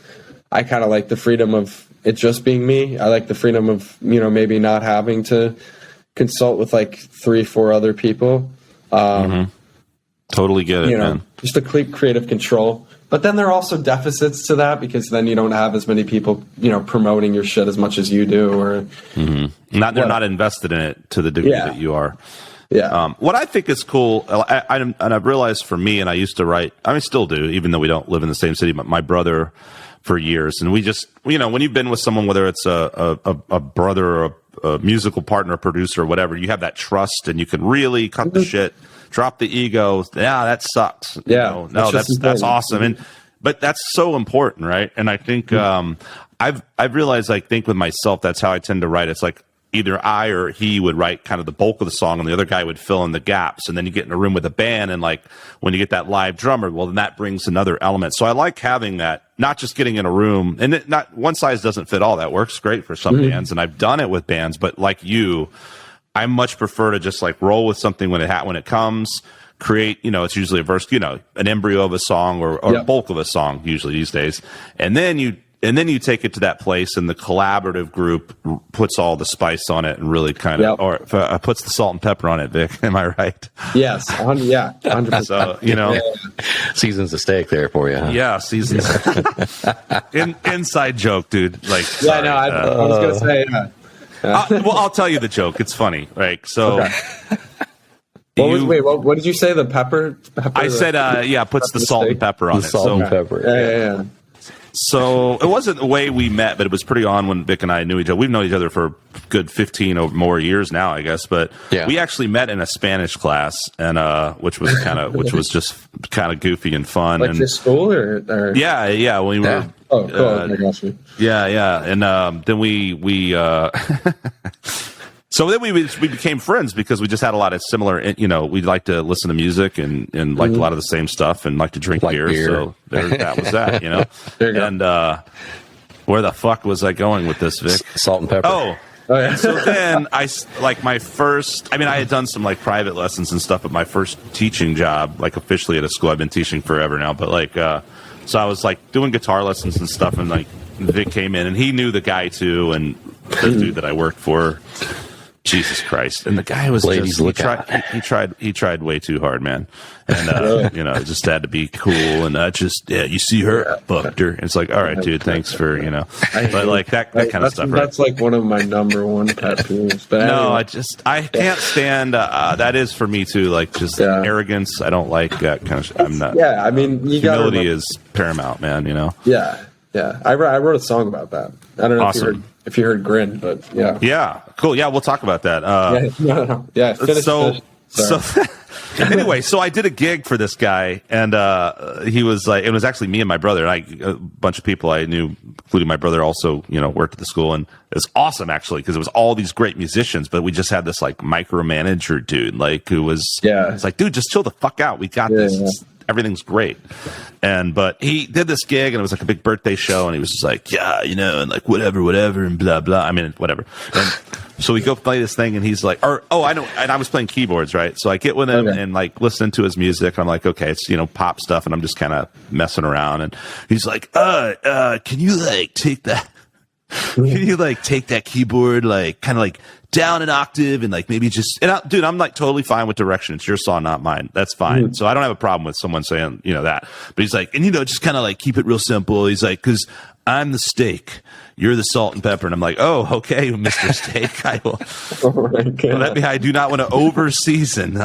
I kind of like the freedom of it just being me. I like the freedom of, you know, maybe not having to consult with like 3-4 other people. Totally get it, man. Just a creative control. But then there are also deficits to that, because then you don't have as many people, you know, promoting your shit as much as you do, or they're not invested in it to the degree that you are. Yeah. What I think is cool, and I've realized for me, and I used to write, I mean, still do, even though we don't live in the same city, but my brother for years, and we just, you know, when you've been with someone, whether it's a brother or a musical partner, producer, or whatever, you have that trust, and you can really cut the shit. Drop the ego. Yeah, that sucks. Yeah, you know, no, that's awesome. But that's so important, right? And I think I've realized, I think with myself, that's how I tend to write. It's like either I or he would write kind of the bulk of the song, and the other guy would fill in the gaps. And then you get in a room with a band, and like when you get that live drummer, well, then that brings another element. So I like having that, not just getting in a room, and not one size doesn't fit all. That works great for some bands, and I've done it with bands. But like you, I much prefer to just like roll with something when it comes, create, you know, it's usually a verse, you know, an embryo of a song or a bulk of a song usually these days. And then you take it to that place, and the collaborative group puts all the spice on it and really kind of, or puts the salt and pepper on it, Vic. Am I right? Yes. 100%. So, you know, seasons the steak there for you. Huh? Yeah. Seasons. Inside joke, dude. Like, sorry. I was going to say, well, I'll tell you the joke. It's funny, right? So, what did you say? The pepper? I said, puts the salt and pepper on it. Salt and pepper. Yeah. So it wasn't the way we met, but it was pretty on when Vic and I knew each other. We've known each other for a good 15 or more years now, I guess. But we actually met in a Spanish class, and which was just kind of goofy and fun. Like and your school or? Yeah. We were. Oh, cool. I got you. Yeah. And then we so then we became friends, because we just had a lot of similar, you know, we like to listen to music and liked a lot of the same stuff, and like to drink beer. So that was that, you know. There you go. And Where the fuck was I going with this, Vic? Salt and pepper. Oh, yeah. So then I had done some like private lessons and stuff, but my first teaching job, like officially at a school, I've been teaching forever now, but like, so I was like doing guitar lessons and stuff, and like Vic came in and he knew the guy too, and the dude that I worked for. Jesus Christ! And the guy was he tried way too hard, man. And it just had to be cool. And you see her, fucked her. And it's like, all right, dude, thanks for but like that kind of stuff. That's like one of my number one pet peeves. But no, anyway. I can't stand that is for me too. Like just arrogance. I don't like that kind of. I'm not. Yeah, I mean, humility is paramount, man. Yeah. I wrote a song about that. I don't know awesome. if you heard Grin, but yeah. Yeah, cool. Yeah, we'll talk about that. No. Yeah, finish. So anyway, so I did a gig for this guy, and he was like, it was actually me and my brother, and a bunch of people I knew, including my brother, also worked at the school, and it was awesome actually because it was all these great musicians, but we just had this like micromanager dude, like who was, it's like, dude, just chill the fuck out. We got this. Yeah. Everything's great. But he did this gig and it was like a big birthday show and he was just like, and like whatever and blah, blah. I mean, whatever. And so we go play this thing and he's like, I know. And I was playing keyboards, right? So I get with him and like listening to his music. I'm like, okay, it's, pop stuff. And I'm just kind of messing around. And he's like, can you like take that? Can you like take that keyboard, like kind of like down an octave and like maybe just, dude, I'm like totally fine with direction. It's your song, not mine. That's fine. So I don't have a problem with someone saying, that, but he's like, and just kind of like keep it real simple. He's like, cause I'm the steak, you're the salt and pepper. And I'm like, oh, okay, Mr. Steak. I will. I do not want to over season.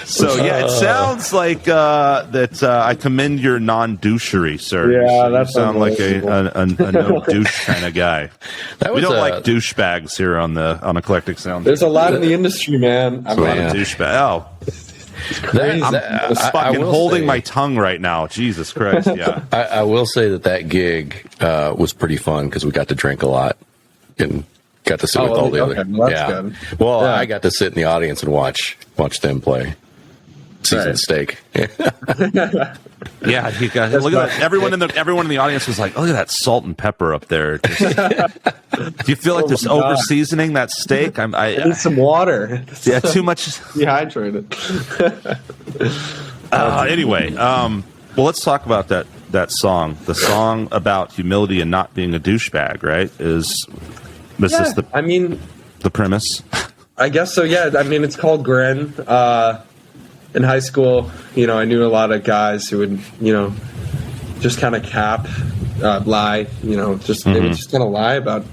So yeah, it sounds like that. I commend your non-douchery, sir. Yeah, that sounds like a no douche kind of guy. We don't like douchebags here on Eclectic Soundtrax. There's a lot in the industry, man. A lot of douchebag. Oh. I'm fucking holding my tongue right now. Jesus Christ! Yeah, I will say that gig was pretty fun because we got to drink a lot and got to sit with all the other. Well, that's good. Well, I got to sit in the audience and watch them play seasoned steak. Yeah, look at that. Everyone in the audience was like, "Look at that salt and pepper up there." Do you feel like there's over seasoning that steak? I need some water. Yeah, too much. Dehydrated. Anyway, well, let's talk about that song. The song about humility and not being a douchebag, right? Is the premise? I guess so. Yeah, I mean, it's called Grin. In high school, I knew a lot of guys who would, just kind of lie, they would just kind of lie about,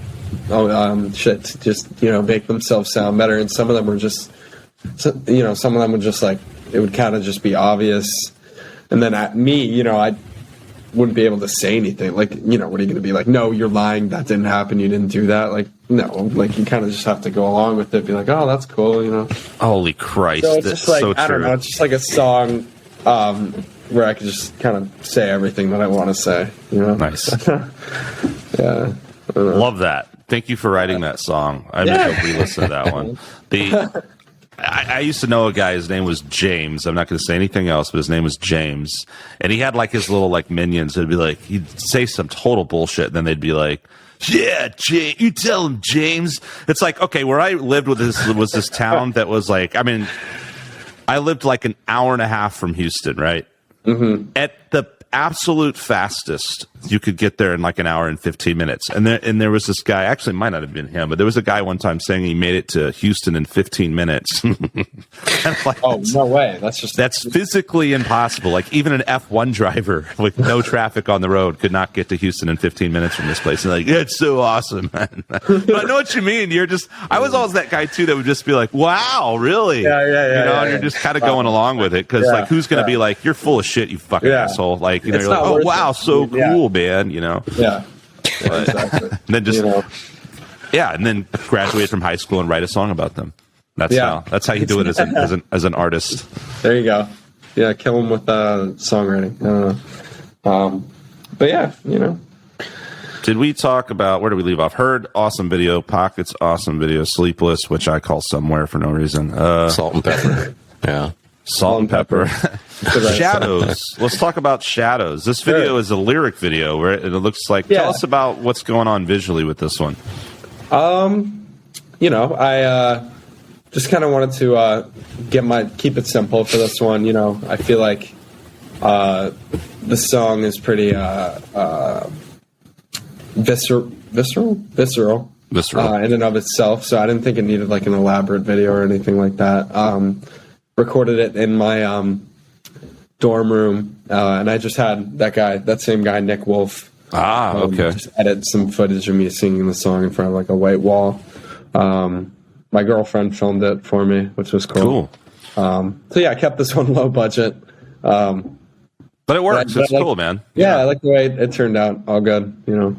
shit, just, make themselves sound better. And some of them were just, some of them would just like, it would kind of just be obvious. And then at me, I wouldn't be able to say anything. Like, what are you going to be like? No, you're lying. That didn't happen. You didn't do that. Like, no, like you kind of just have to go along with it. Be like, oh, that's cool. Holy Christ. So it's that's just like, so I don't know. It's just like a song, where I could just kind of say everything that I want to say, Nice. Yeah. Love that. Thank you for writing that song. I hope we listen to that one. I used to know a guy, his name was James. I'm not going to say anything else, but his name was James. And he had like his little like minions. It'd be like, he'd say some total bullshit. And then they'd be like, yeah, James, you tell him, James. It's like, okay, where I lived was this town that was like, I mean, I lived like an hour and a half from Houston, right? Mm-hmm. At the absolute fastest, you could get there in like an hour and 15 minutes. And there was this guy, actually it might not have been him, but there was a guy one time saying he made it to Houston in 15 minutes. Like, oh, no way. That's physically impossible. Like even an F1 driver with no traffic on the road could not get to Houston in 15 minutes from this place. And like, it's so awesome, man. But I know what you mean. I was always that guy too that would just be like, wow, really? Yeah. And you're just kind of going along with it. Cause like, who's going to be like, you're full of shit, you fucking asshole. Like, you're like, oh wow, so cool, man. Yeah. But, exactly. And then just and then graduate from high school and write a song about them. That's how you do it as an artist. There you go. Yeah, kill him with songwriting. I don't know. But yeah, Did we talk about, where do we leave off? Heard, awesome video. Pockets, awesome video. Sleepless, which I call Somewhere for no reason. Salt and pepper. Yeah. Salt and pepper. Shadows. Let's talk about Shadows. This video is a lyric video where it looks like. Tell us about what's going on visually with this one. You know, I just kind of wanted to keep it simple for this one. You know, I feel like the song is pretty visceral in and of itself. So I didn't think it needed like an elaborate video or anything like that. Recorded it in my dorm room, and I just had that same guy, Nick Wolf. Just edit some footage of me singing the song in front of like a white wall. My girlfriend filmed it for me, which was cool. So yeah, I kept this one low budget. But it works. It's cool, man. Yeah, I like the way it turned out. All good, you know.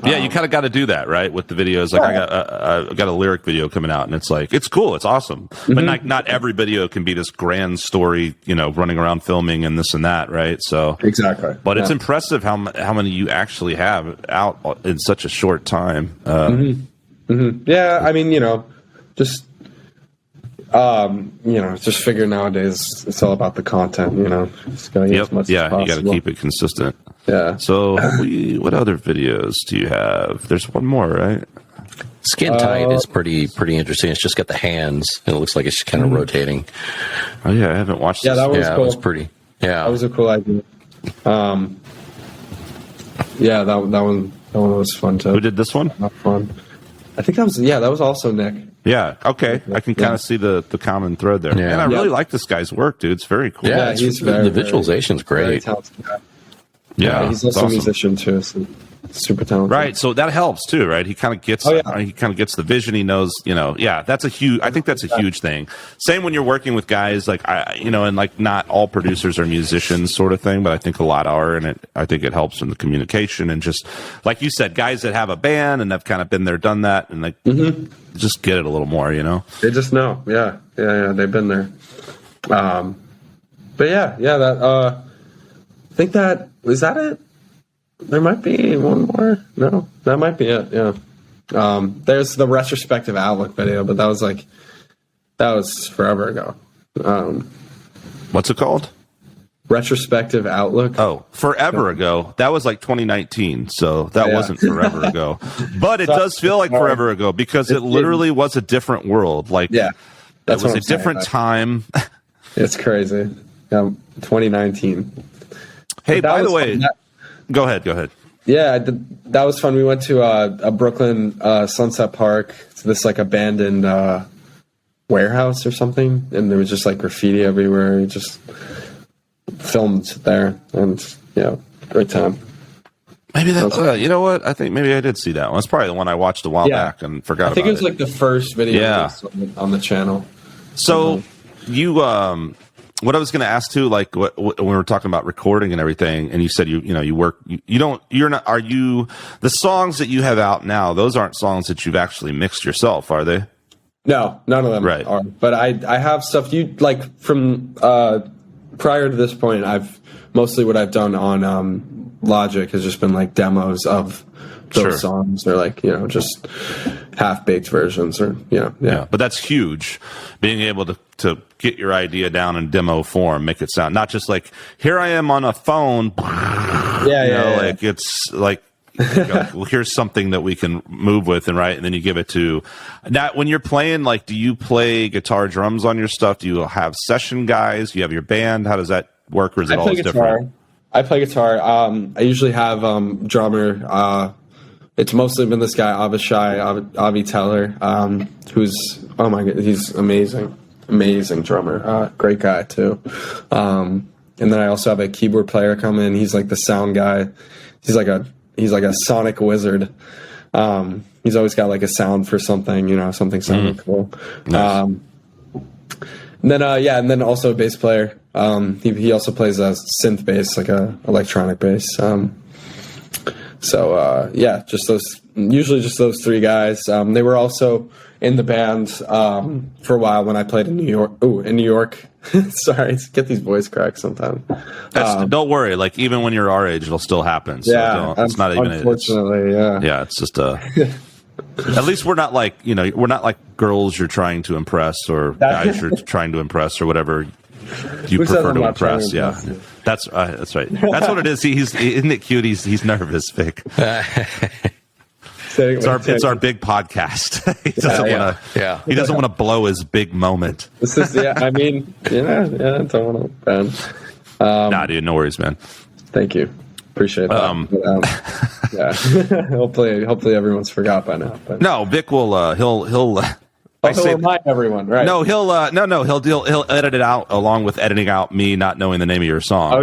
Yeah, you kind of got to do that, right? With the videos, like I got a lyric video coming out, and it's like it's cool, it's awesome, but not every video can be this grand story, you know, running around filming and this and that, right? So exactly, but it's impressive how many you actually have out in such a short time. Yeah, I mean, you know, just just figure nowadays it's all about the content, you know. Just gotta get as much as possible. You got to keep it consistent. Yeah. So, what other videos do you have? There's one more, right? Skin Tight is pretty interesting. It's just got the hands, and it looks like it's kind of rotating. Oh yeah, I haven't watched. Yeah, this. that was cool. It was pretty. Yeah, that was a cool idea. Yeah, that one was fun too. Who did this one? Not fun. I think that was also Nick. Yeah. Okay. I can kind of see the common thread there. Yeah. And I really like this guy's work, dude. It's very cool. Yeah, he's the visualization's great. Yeah, he's also a musician too, so super talented. Right, so that helps too, right? He kind of gets he kind of gets the vision. He knows, you know. Yeah, that's a huge. I think that's a huge thing. Same when you're working with guys like and like not all producers are musicians, sort of thing, but I think a lot are, and I think it helps in the communication and just like you said, guys that have a band and have kind of been there, done that, and like just get it a little more, you know. They just know, yeah, they've been there. But that. I think that is that it. There might be one more. No, that might be it. Yeah. There's the retrospective Outlook video, but that was forever ago. What's it called? Retrospective Outlook. Oh, forever ago. That was like 2019, so that wasn't forever ago. But it does feel like forever ago because it literally was a different world. Like, it was a different time. It's crazy. 2019. Hey, by the way, go ahead. Yeah, that was fun. We went to a Brooklyn Sunset Park. It's this like abandoned warehouse or something, and there was just like graffiti everywhere. We just filmed there, and great time. Maybe that. You know what? I think maybe I did see that one. It's probably the one I watched a while back and forgot about it. I think it was like the first video on the channel. So you what I was going to ask too, like when we were talking about recording and everything, and you said you work, are you the songs that you have out now? Those aren't songs that you've actually mixed yourself, are they? No, none of them are. But I have stuff from prior to this point. Mostly what I've done on Logic has just been like demos of those songs. They're like just half-baked versions or But that's huge, being able to get your idea down in demo form, make it sound not just like here I am on a phone. Like it's like well, here's something that we can move with and then you give it to now. When you're playing, like, do you play guitar, drums on your stuff? Do you have session guys? Do you have your band? How does that work, or is it always different? I play guitar. I usually have drummer. It's mostly been this guy Avi Teller, who's he's amazing drummer, great guy too. And then I also have a keyboard player come in. He's like the sound guy. He's like a sonic wizard. He's always got like a sound for something, something sounding cool. Nice. And then also a bass player. He also plays a synth bass, like a electronic bass. Usually just those three guys. They were also in the band for a while when I played in New York. Sorry, get these voice cracks sometimes. Don't worry. Like, even when you're our age, it'll still happen. So it's not even. Unfortunately, it's just at least we're not like we're not like girls you're trying to impress or guys you're trying to impress or whatever. You prefer to impress, yeah. That's right. That's what it is. Isn't it cute? He's nervous, Vic. It's our big podcast. He doesn't want to blow his big moment. This is I mean, don't want to. Nah, dude, no worries, man. Thank you, appreciate that. hopefully everyone's forgot by now. But. No, Vic will. He'll remind everyone, right? No, he'll edit it out along with editing out me not knowing the name of your song. Oh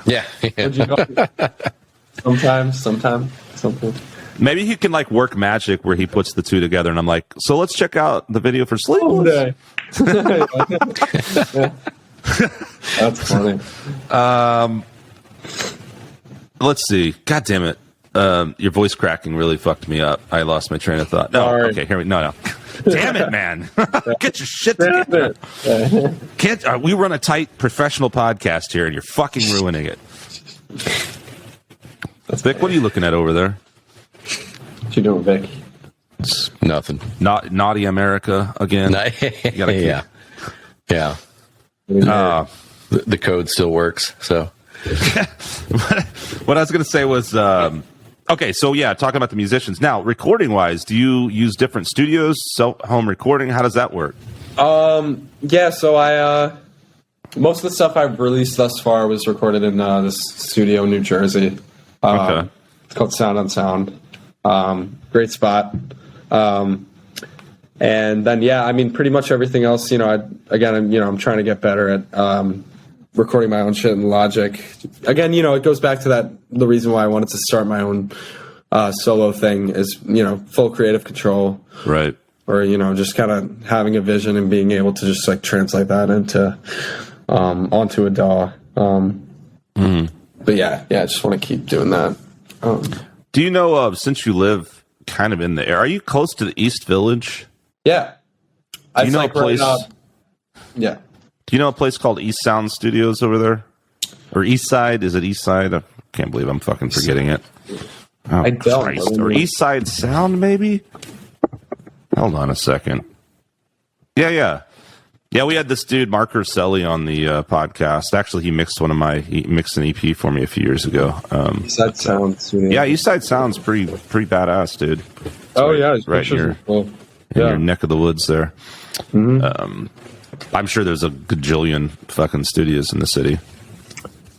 yeah. What'd you call it? Sometimes. Maybe he can like work magic where he puts the two together, and I'm like, so let's check out the video for Sleepless. That's funny. Let's see. God damn it. Your voice cracking really fucked me up. I lost my train of thought. No, okay, here we no. Damn it, man. Get your shit together. We run a tight professional podcast here, and you're fucking ruining it. Vic, what are you looking at over there? What you doing, Vic? Nothing. Naughty America again. You gotta yeah. The code still works. So, what I was going to say was, okay. So yeah, talking about the musicians now, recording wise, do you use different studios, home recording? How does that work? Yeah. So I most of the stuff I've released thus far was recorded in this studio in New Jersey. Okay. It's called Sound on Sound. Great spot. And then, I mean, pretty much everything else, I'm trying to get better at, recording my own shit in Logic. Again, it goes back to the reason why I wanted to start my own, solo thing is, full creative control. Right. Or, just kind of having a vision and being able to just like translate that into, onto a DAW. But I just want to keep doing that. Do you know, since you live kind of in the area, are you close to the East Village? Yeah. Do you know a place? Yeah. Do you know a place called East Sound Studios over there? Or East Side? Is it East Side? I can't believe I'm fucking forgetting it. Oh, I don't. Christ. Or East Side Sound, maybe? Hold on a second. Yeah, we had this dude, Mark Urselli, on the podcast. Actually, he mixed an EP for me a few years ago. East Side Sound Studio. Yeah, East Side Sound's pretty badass, dude. It's right here. In your neck of the woods there. Mm-hmm. I'm sure there's a gajillion fucking studios in the city.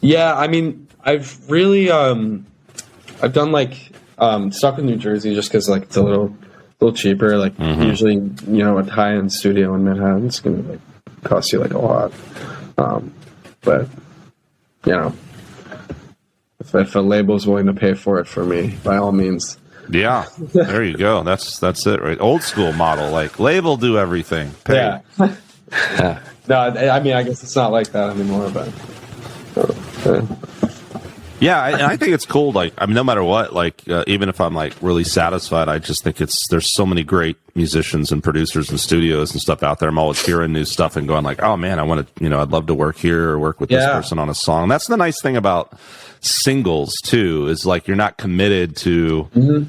Yeah, I mean, I've really, I've done like stuff in New Jersey just because like it's a little cheaper. Like usually, a high-end studio in Manhattan's gonna like cost you like a lot. But if a label's willing to pay for it for me, by all means. Yeah, there you go. That's it, right? Old school model, like label do everything. Pay. Yeah. No, I mean, I guess it's not like that anymore, but. Yeah, and I think it's cool. Like, I mean, no matter what, like, even if I'm like really satisfied, I just think there's so many great musicians and producers and studios and stuff out there. I'm always hearing new stuff and going like, oh man, I want to, I'd love to work here or work with this person on a song. That's the nice thing about singles too, is like you're not committed to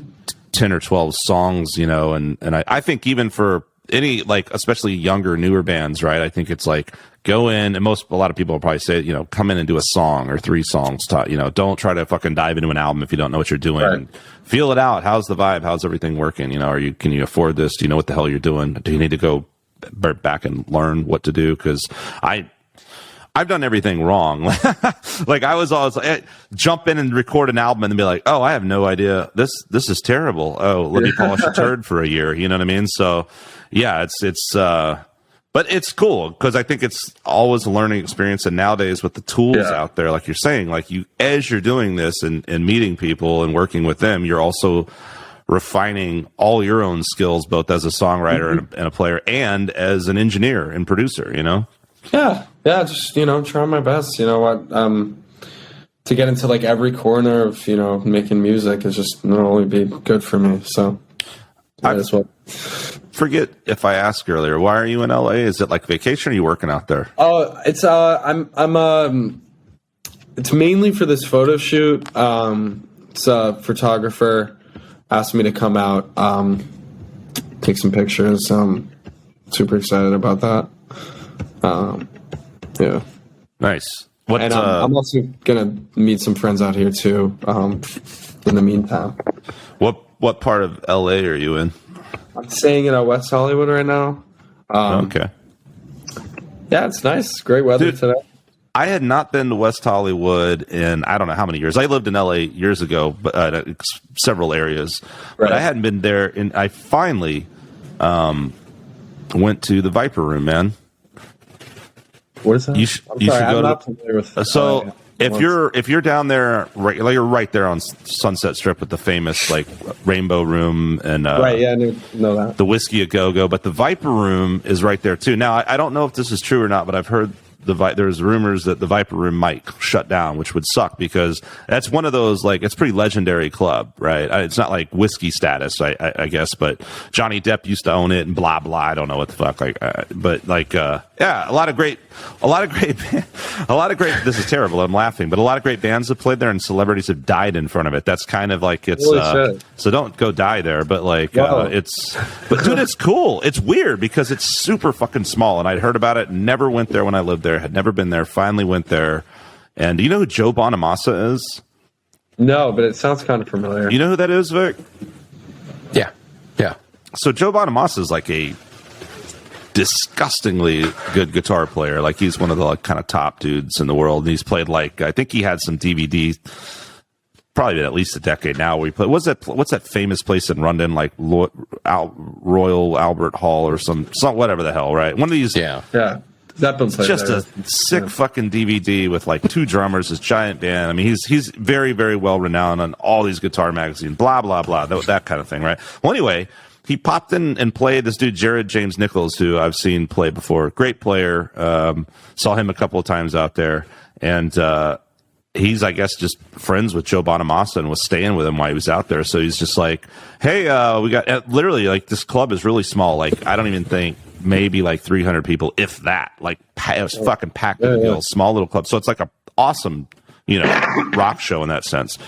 10 or 12 songs, and I think even for any, like, especially younger, newer bands, right? I think it's like go in, and a lot of people will probably say, come in and do a song or 3 songs. Don't try to fucking dive into an album if you don't know what you're doing. Right. Feel it out. How's the vibe? How's everything working? Can you afford this? Do you know what the hell you're doing? Do you need to go back and learn what to do? Because I've done everything wrong. Like I was always like, jump in and record an album and then be like, oh, I have no idea. This is terrible. Oh, let me polish a turd for a year. You know what I mean? So yeah, but it's cool because I think it's always a learning experience. And nowadays with the tools out there, like you're saying, like as you're doing this and meeting people and working with them, you're also refining all your own skills, both as a songwriter and a player and as an engineer and producer, Yeah, just, trying my best, to get into like every corner of, making music is just not only be good for me. So forget if I asked earlier, why are you in LA? Is it like vacation or are you working out there? Oh, it's, it's mainly for this photo shoot. It's a photographer asked me to come out, take some pictures. Super excited about that. Yeah. Nice. What? And I'm also gonna meet some friends out here too. In the meantime. What part of LA are you in? I'm staying in West Hollywood right now. Okay. Yeah, it's nice. Great weather today. I had not been to West Hollywood in I don't know how many years. I lived in LA years ago, but several areas. But I hadn't been there, and I finally went to the Viper Room, man. What is that? You should go not familiar with. If you're down there, you're right there on Sunset Strip with the famous like Rainbow Room and right. Yeah, I know that. The Whiskey a Go Go, but the Viper Room is right there too. Now I don't know if this is true or not, but I've heard there's rumors that the Viper Room might shut down, which would suck because that's one of those, like, it's a pretty legendary club, right? It's not like whiskey status, I guess, but Johnny Depp used to own it and blah, blah. I don't know what the fuck, yeah, a lot of great, this is terrible. I'm laughing, but a lot of great bands have played there and celebrities have died in front of it. That's kind of like, it's, so don't go die there, but like, but dude, it's cool. It's weird because it's super fucking small. And I'd heard about it, never went there when I lived there, had never been there, finally went there. And do you know who Joe Bonamassa is? No, but it sounds kind of familiar. You know who that is, Vic? Yeah. Yeah. So Joe Bonamassa is like a disgustingly good guitar player. Like he's one of the kind of top dudes in the world. And he's played I think he had some DVD, probably been at least a decade now where he played. What's that famous place in London, like Royal Albert Hall or some whatever the hell, right? One of these. Yeah. It's just a sick fucking DVD with like two drummers, this giant band. I mean, he's very, very well renowned on all these guitar magazines, blah, blah, blah, that kind of thing, right? Well, anyway, he popped in and played this dude, Jared James Nichols, who I've seen play before. Great player. Saw him a couple of times out there. And he's, I guess, just friends with Joe Bonamassa and was staying with him while he was out there. So he's just like, hey, we got literally like this club is really small. Like, I don't even think maybe like 300 people, if that. Like, it was fucking packed to the gills, small little club. So it's like a awesome, rock show in that sense.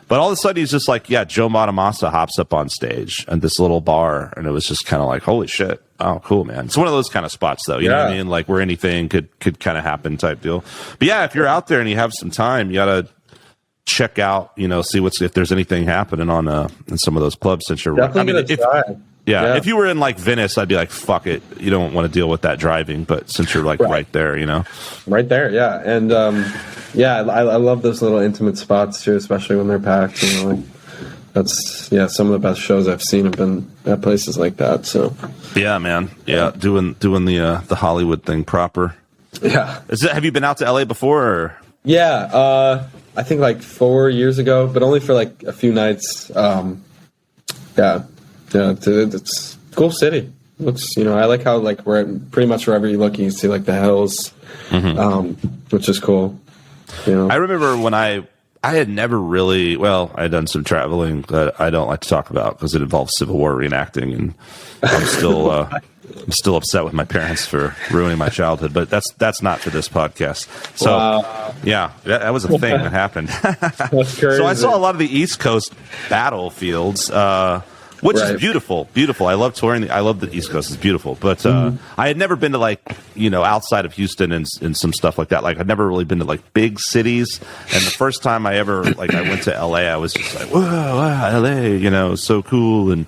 But all of a sudden, he's just like, yeah, Joe Bonamassa hops up on stage at this little bar. And it was just kind of like, holy shit. Oh, cool, man. It's one of those kind of spots, though. You know what I mean? Like where anything could kind of happen type deal. But yeah, if you're out there and you have some time, you got to check out, see if there's anything happening on in some of those clubs since you're if you were in like Venice, I'd be like, fuck it. You don't want to deal with that driving. But since you're like right there, Right there, yeah. And I love those little intimate spots too, especially when they're packed. That's some of the best shows I've seen have been at places like that. So yeah, man, doing the Hollywood thing proper. Yeah. Have you been out to LA before? Or? Yeah, I think like 4 years ago, but only for like a few nights. It's a cool city. Looks, I like how like pretty much wherever you look, you see like the hills, which is cool. I remember when I had never really, I had done some traveling that I don't like to talk about because it involves Civil War reenacting, and I'm still upset with my parents for ruining my childhood. But that's not for this podcast. So that was a thing that happened. That's crazy. So I saw a lot of the East Coast battlefields. Which is beautiful. I love touring. I love the East Coast. It's beautiful. But I had never been to outside of Houston and some stuff like that. Like I'd never really been to like big cities. And the first time I ever I went to LA, I was just like, whoa, wow, LA, so cool and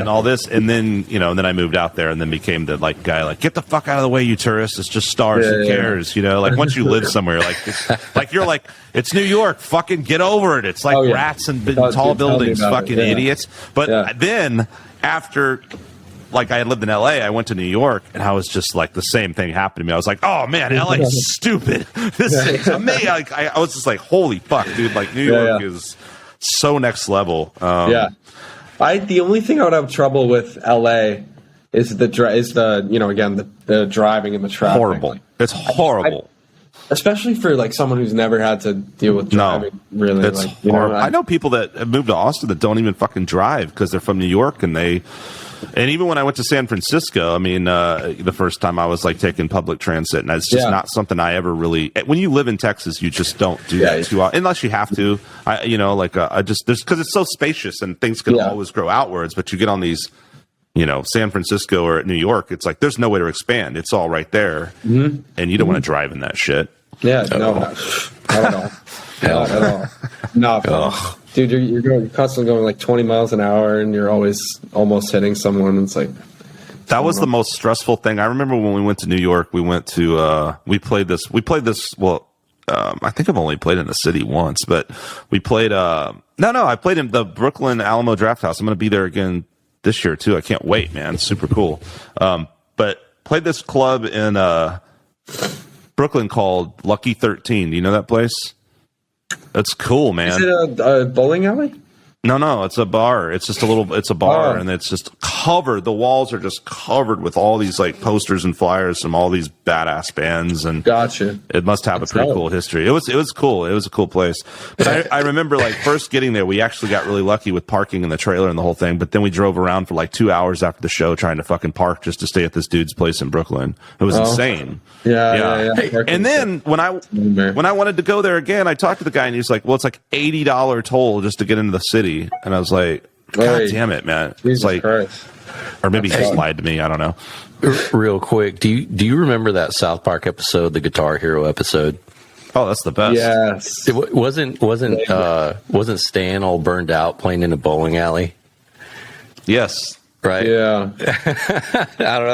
all this. And then, and then I moved out there and then became the guy get the fuck out of the way, you tourists. It's just stars. Who cares? Once you live somewhere, you're like, it's New York. Fucking get over it. It's like rats and tall buildings. Fucking idiots. But then after I had lived in LA, I went to New York and I was just like the same thing happened to me. I was like, oh man, LA is stupid. This is amazing. I was just like, holy fuck, dude. New York is so next level. The only thing I would have trouble with LA is the driving and the traffic. Horrible. It's horrible. Especially for someone who's never had to deal with driving, really. It's horrible. I know people that have moved to Austin that don't even fucking drive because they're from New York, and even when I went to San Francisco, I mean, the first time I was taking public transit, and it's just not something I ever really. When you live in Texas, you just don't do that too often, unless you have to. I just because it's so spacious and things can always grow outwards, but you get on these San Francisco or New York, it's like there's no way to expand. It's all right there, and you don't want to drive in that shit. Yeah, no, not at all. Not at all. No, dude, you're constantly going like 20 miles an hour, and you're always almost hitting someone. It's like that was the most stressful thing. I remember when we went to New York. We went to we played this. Well, I think I've only played in the city once, but we played. I played in the Brooklyn Alamo Draft House. I'm going to be there again this year too. I can't wait, man. It's super cool. But played this club in Brooklyn called Lucky 13. Do you know that place? That's cool, man. Is it a bowling alley? No, it's a bar. It's just it's a bar, and it's just covered. The walls are just covered with all these like posters and flyers from all these badass bands. And gotcha. It must have a pretty cool history. It was cool. It was a cool place. But I remember like first getting there, we actually got really lucky with parking in the trailer and the whole thing. But then we drove around for like 2 hours after the show trying to fucking park just to stay at this dude's place in Brooklyn. It was insane. Yeah. Hey, and then when I wanted to go there again, I talked to the guy and he's like, "Well, it's like $80 toll just to get into the city." And I was like, God damn it, man. Jesus like, Christ. Or maybe he just lied to me. I don't know. Real quick, do you remember that South Park episode, the Guitar Hero episode? Oh, that's the best. Yes. It wasn't Stan all burned out playing in a bowling alley? Yes. Right? Yeah. I don't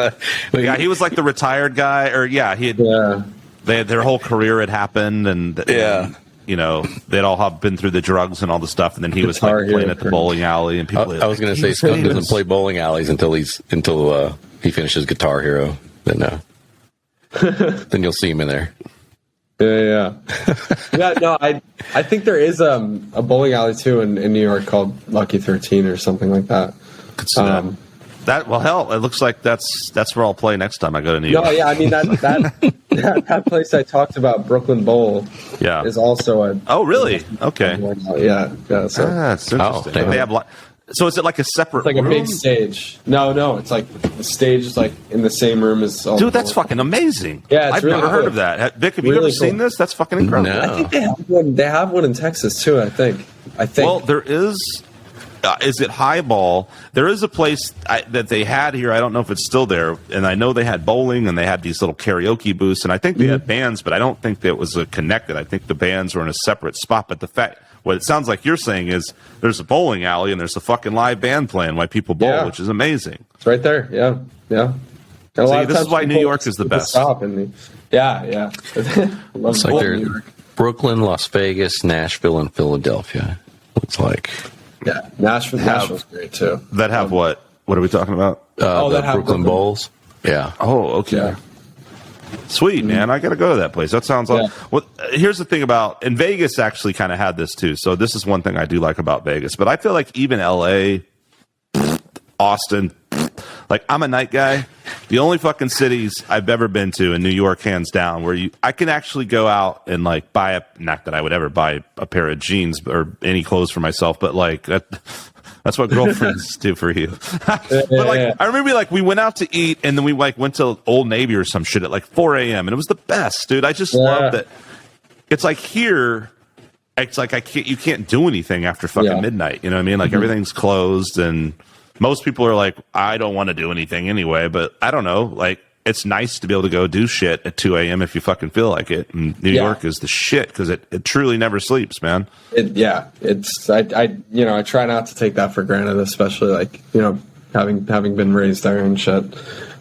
know. Yeah, he was like the retired guy, or he had. Yeah. Their whole career had happened, and they'd all have been through the drugs and all the stuff, and then he was like playing at the bowling alley, and people. I was going to say Skunk doesn't play bowling alleys until he finishes Guitar Hero. Then then you'll see him in there. Yeah. No, I think there is a bowling alley too in New York called Lucky 13 or something like that. Hell, it looks like that's where I'll play next time I go to New York. No, yeah, I mean that place I talked about, Brooklyn Bowl, is also a. Oh, really? Okay. Yeah. So that's interesting. They have so is it like a separate? It's like room? A big stage. No, it's like the stage is like in the same room as. All Dude, that's fucking amazing. Yeah, I've really never heard of that. Vic, have you ever seen this? That's fucking incredible. No. I think they have one. They have one in Texas too. I think. Well, there is. Is it Highball? There is a place that they had here. I don't know if it's still there. And I know they had bowling and they had these little karaoke booths. And I think they had bands, but I don't think that was connected. I think the bands were in a separate spot. But what it sounds like you're saying is there's a bowling alley and there's a fucking live band playing while people bowl, which is amazing. It's right there. Yeah. See, this is why New York is the best. Stop and yeah. It's like they're Brooklyn, Las Vegas, Nashville, and Philadelphia. It's like. Yeah, Nashville's great too. That have what? What are we talking about? The Brooklyn Bowls. Yeah. Oh, okay. Yeah. Sweet, man. I got to go to that place. That sounds like. Well, here's the thing about, and Vegas actually kind of had this too. So this is one thing I do like about Vegas. But I feel like even LA, Austin, like I'm a night guy. The only fucking cities I've ever been to, in New York, hands down, where I can actually go out and like buy not that I would ever buy a pair of jeans or any clothes for myself, but like that's what girlfriends do for you. But like, I remember like we went out to eat and then we like went to Old Navy or some shit at like 4 a.m. and it was the best, dude. I just love that. It's like here, it's like you can't do anything after fucking midnight. You know what I mean? Like everything's closed and most people are like, I don't want to do anything anyway, but I don't know. Like, it's nice to be able to go do shit at 2 a.m. if you fucking feel like it. And New York is the shit because it truly never sleeps, man. It's I try not to take that for granted, especially like having been raised there and shit.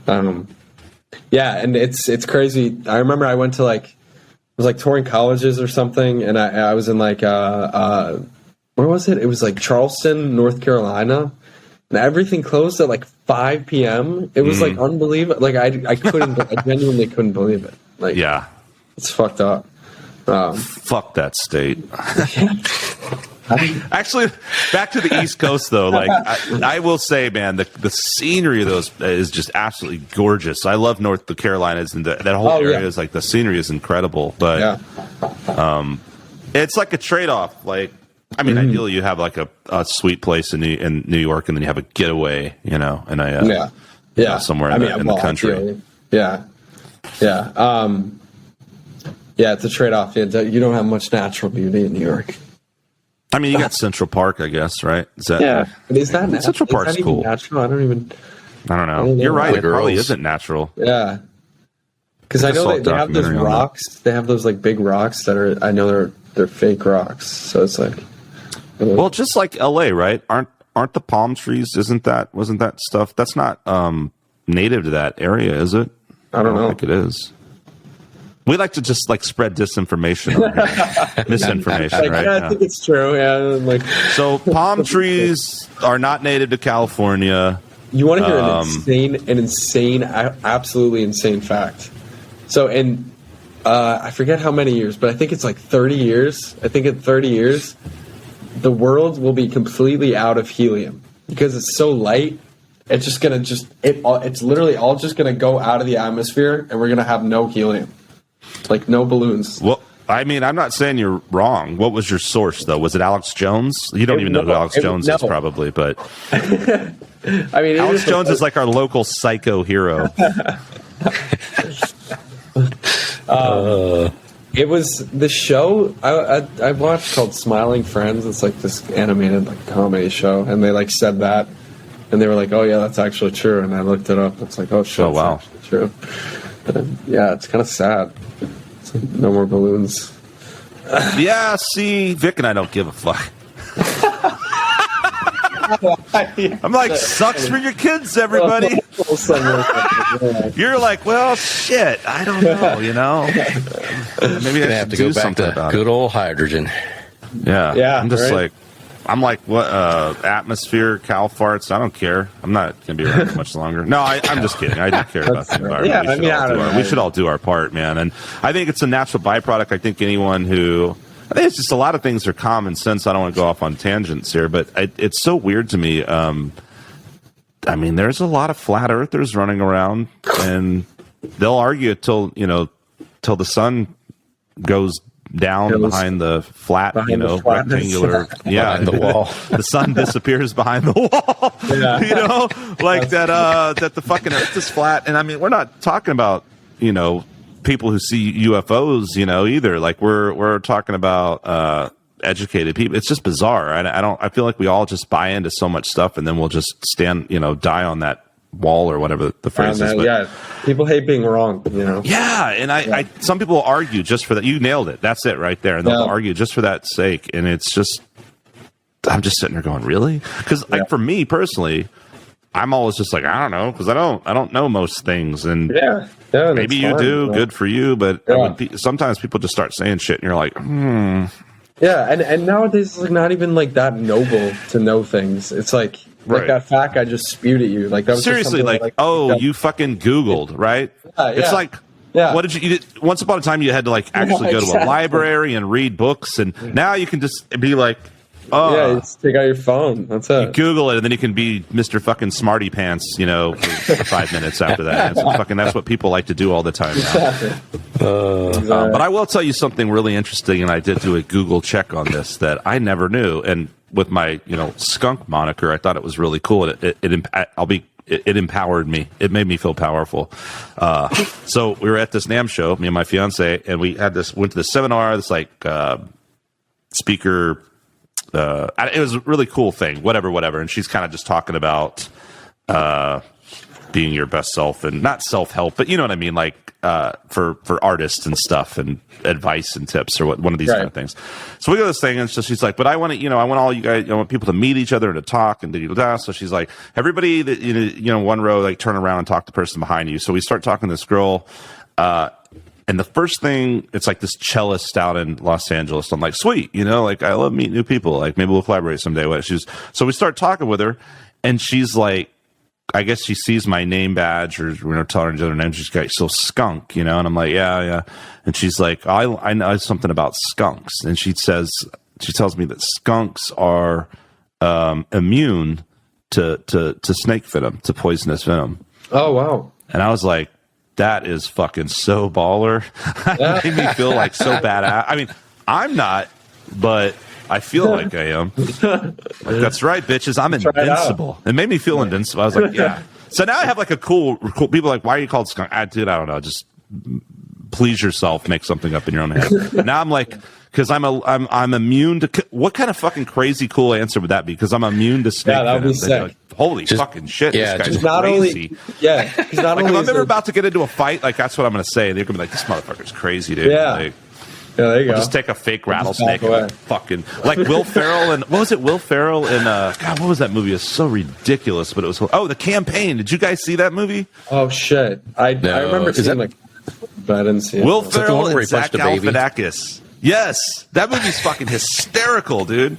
And it's crazy. I remember I went to it was like touring colleges or something, and I was in like where was it? It was like Charleston, North Carolina. And everything closed at like 5 p.m. It was like unbelievable. Like I genuinely couldn't believe it. Like, yeah, it's fucked up. Fuck that state. Actually, back to the East Coast though. Like I will say, man, the scenery of those is just absolutely gorgeous. I love North Carolinas and that whole area is like the scenery is incredible. But it's like a trade-off. Like. I mean, ideally, you have like a sweet place in New York, and then you have a getaway, and somewhere in the country. Yeah. It's a trade-off. You don't have much natural beauty in New York. I mean, you got Central Park, I guess, right? Is that but is that natural? Central Park's cool. Natural? I don't even. I don't know. You're right. It probably isn't natural. Yeah. Because I know they have those rocks. They have those like big rocks that are. I know they're fake rocks. So it's like. Well, just like L.A., right? Aren't the palm trees? Wasn't that stuff? That's not native to that area, is it? I don't know. I think it is. We like to just like spread disinformation, misinformation, right? Yeah, I think it's true. Yeah, so palm trees are not native to California. You want to hear an insane, absolutely insane fact? So I forget how many years, but I think it's like 30 years. I think in 30 years, the world will be completely out of helium because it's so light. It's just gonna it's literally all just gonna go out of the atmosphere, and we're gonna have no helium. Like no balloons. Well, I mean, I'm not saying you're wrong. What was your source, though? Was it Alex Jones? You don't even know who Alex Jones is, probably, but I mean, Alex Jones is like our local psycho hero. It was the show I watched called Smiling Friends. It's like this animated like comedy show, and they like said that, and they were like, "Oh yeah, that's actually true." And I looked it up. It's like, "Oh shit, oh wow, it's true." Yeah, it's kind of sad. It's like no more balloons. Yeah, see, Vic and I don't give a fuck. I'm like, sucks for your kids, everybody. You're like, well, shit, I don't know, you know. Maybe I have to go back to good old hydrogen. Yeah. I'm just like, what? Atmosphere, cow farts. I don't care. I'm not gonna be around much longer. No, I'm just kidding. I do care about the environment. Yeah, we should all do our part, man. And I think it's a natural byproduct. I think I think it's just a lot of things are common sense. I don't want to go off on tangents here, but it's so weird to me. I mean, there's a lot of flat earthers running around, and they'll argue till the sun goes down behind the flat, rectangular, behind the wall. The sun disappears behind the wall. Like that the fucking earth is flat. And I mean, we're not talking about people who see UFOs, either. Like we're talking about educated people. It's just bizarre. I feel like we all just buy into so much stuff, and then we'll just die on that wall or whatever the phrase is. Yeah, people hate being wrong. Yeah, and some people argue just for that. You nailed it. That's it right there. And they'll argue just for that sake, and it's just. I'm just sitting there going, really? Because for me personally, I'm always just like, I don't know, because I don't know most things, and maybe you do. Good for you, but sometimes people just start saying shit, and you're like, Yeah, and nowadays it's like not even like that noble to know things. It's like that fact I just spewed at you. Like that was seriously, you fucking Googled, right? It's like. Yeah. What did you did, once upon a time you had to actually go to a library and read books, and now you can just be like, you just take out your phone. That's it. You Google it, and then you can be Mr. fucking Smarty Pants, for 5 minutes after that. That's what people like to do all the time now. But I will tell you something really interesting, and I did do a Google check on this that I never knew. And with my, skunk moniker, I thought it was really cool. It empowered me. It made me feel powerful. So we were at this NAMM show, me and my fiance, and we went to the seminar, this speaker. It was a really cool thing, whatever. And she's kind of just talking about being your best self, and not self-help, but you know what I mean? For artists and stuff, and advice and tips, or one of these kind of things. So we go to this thing, and so she's like, but I want all you guys, I want people to meet each other and to talk and da. So she's like, everybody that, one row, turn around and talk to the person behind you. So we start talking to this girl, and the first thing, it's like this cellist out in Los Angeles. I'm like, sweet, I love meeting new people. Maybe we'll collaborate someday. So we start talking with her, and she's like, I guess she sees my name badge, or we're telling each other names. She's like, so skunk, and I'm like, yeah. And she's like, I know something about skunks. And she tells me that skunks are immune to snake venom, to poisonous venom. Oh, wow. And I was like, that is fucking so baller. It made me feel so badass. I mean, I'm not, but I feel like I am. That's right, bitches. I'm invincible. It made me feel invincible. I was like, yeah. So now I have a cool people are like, why are you called skunk? Dude, I don't know. Just please yourself. Make something up in your own head. Now I'm like because I'm immune to. What kind of fucking crazy cool answer would that be? Because I'm immune to snake. Yeah, that would be sick. Like, holy fucking shit! Yeah, this guy's just not crazy. only yeah, because not like only if I'm ever about to get into a fight, like that's what I'm gonna say, and they're gonna be like, "This motherfucker's crazy, dude." Yeah. Like, yeah, there you go. just take a fake rattlesnake away. and fucking like Will Ferrell and what was it? Will Ferrell in God, what was that movie? It was so ridiculous, but it was The Campaign. Did you guys see that movie? Oh shit! I remember seeing like, but I didn't see it. Will the Ferrell one where and he punched Zach a baby? Galifianakis. Yes, that movie's fucking hysterical, dude.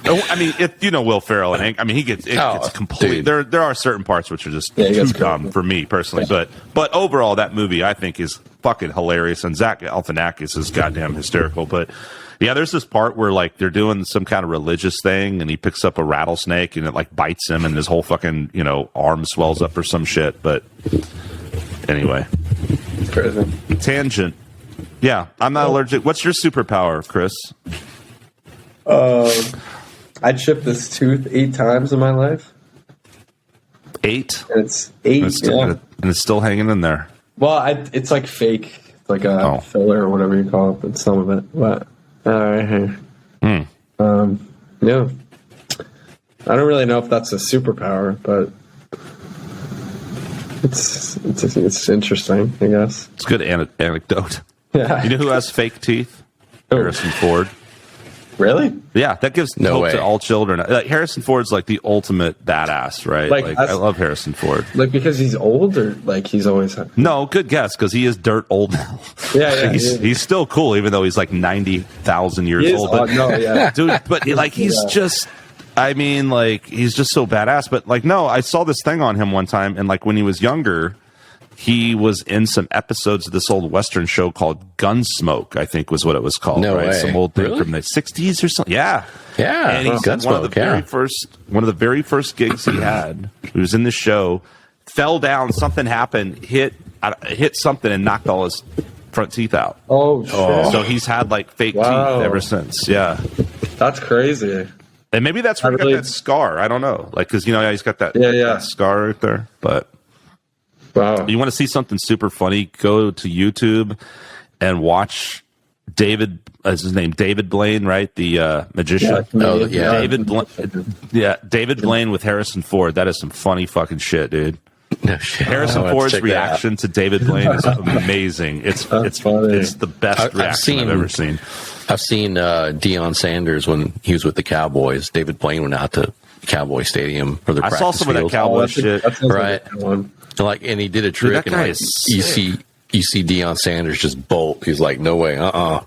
I mean, Will Ferrell, and I mean, gets complete. There are certain parts which are just too dumb for me personally, but overall, that movie I think is fucking hilarious, and Zach Galifianakis is goddamn hysterical. But yeah, there's this part where like they're doing some kind of religious thing, and he picks up a rattlesnake, and it like bites him, and his whole fucking arm swells up or some shit. But anyway, Crazy. Tangent. Yeah, I'm not allergic. What's your superpower, Chris? I chipped this tooth 8 times in my life. 8? And it's 8, and it's still hanging in there. Well, it's like fake. It's like a filler or whatever you call it, but some of it. But, all right, here. Yeah. I don't really know if that's a superpower, but it's interesting, I guess. It's a good anecdote. Yeah. You know who has fake teeth? Harrison Ford. Really? Yeah, that gives hope to all children. Like, Harrison Ford's like the ultimate badass, right? Like I love Harrison Ford. Like because he's old, or like he's always No, good guess, because he is dirt old now. Yeah, he's still cool, even though he's like 90,000 years old. But, dude, but like he's just. I mean, like he's just so badass. But like, no, I saw this thing on him one time, and like when he was younger. He was in some episodes of this old Western show called Gunsmoke, I think was what it was called. No right? way. Some old thing from the 60s or something. Yeah. Yeah. And he's one of the very first gigs he had. He was in the show, fell down, something happened, hit something and knocked all his front teeth out. Oh, shit. So he's had like fake teeth ever since. Yeah. That's crazy. And maybe that's where he got that scar. I don't know. Like, because, he's got that scar right there. But. Wow. You want to see something super funny? Go to YouTube and watch David. Is his name David Blaine? Right, the magician. David Blaine with Harrison Ford. That is some funny fucking shit, dude. No shit. Harrison Ford's reaction to David Blaine is amazing. It's the best reaction I've ever seen. I've seen Deion Sanders when he was with the Cowboys. David Blaine went out to Cowboy Stadium for the practice I saw some of that Cowboy shit. Right. And he did a trick, Dude, and you see Deion Sanders just bolt. He's like, "No way,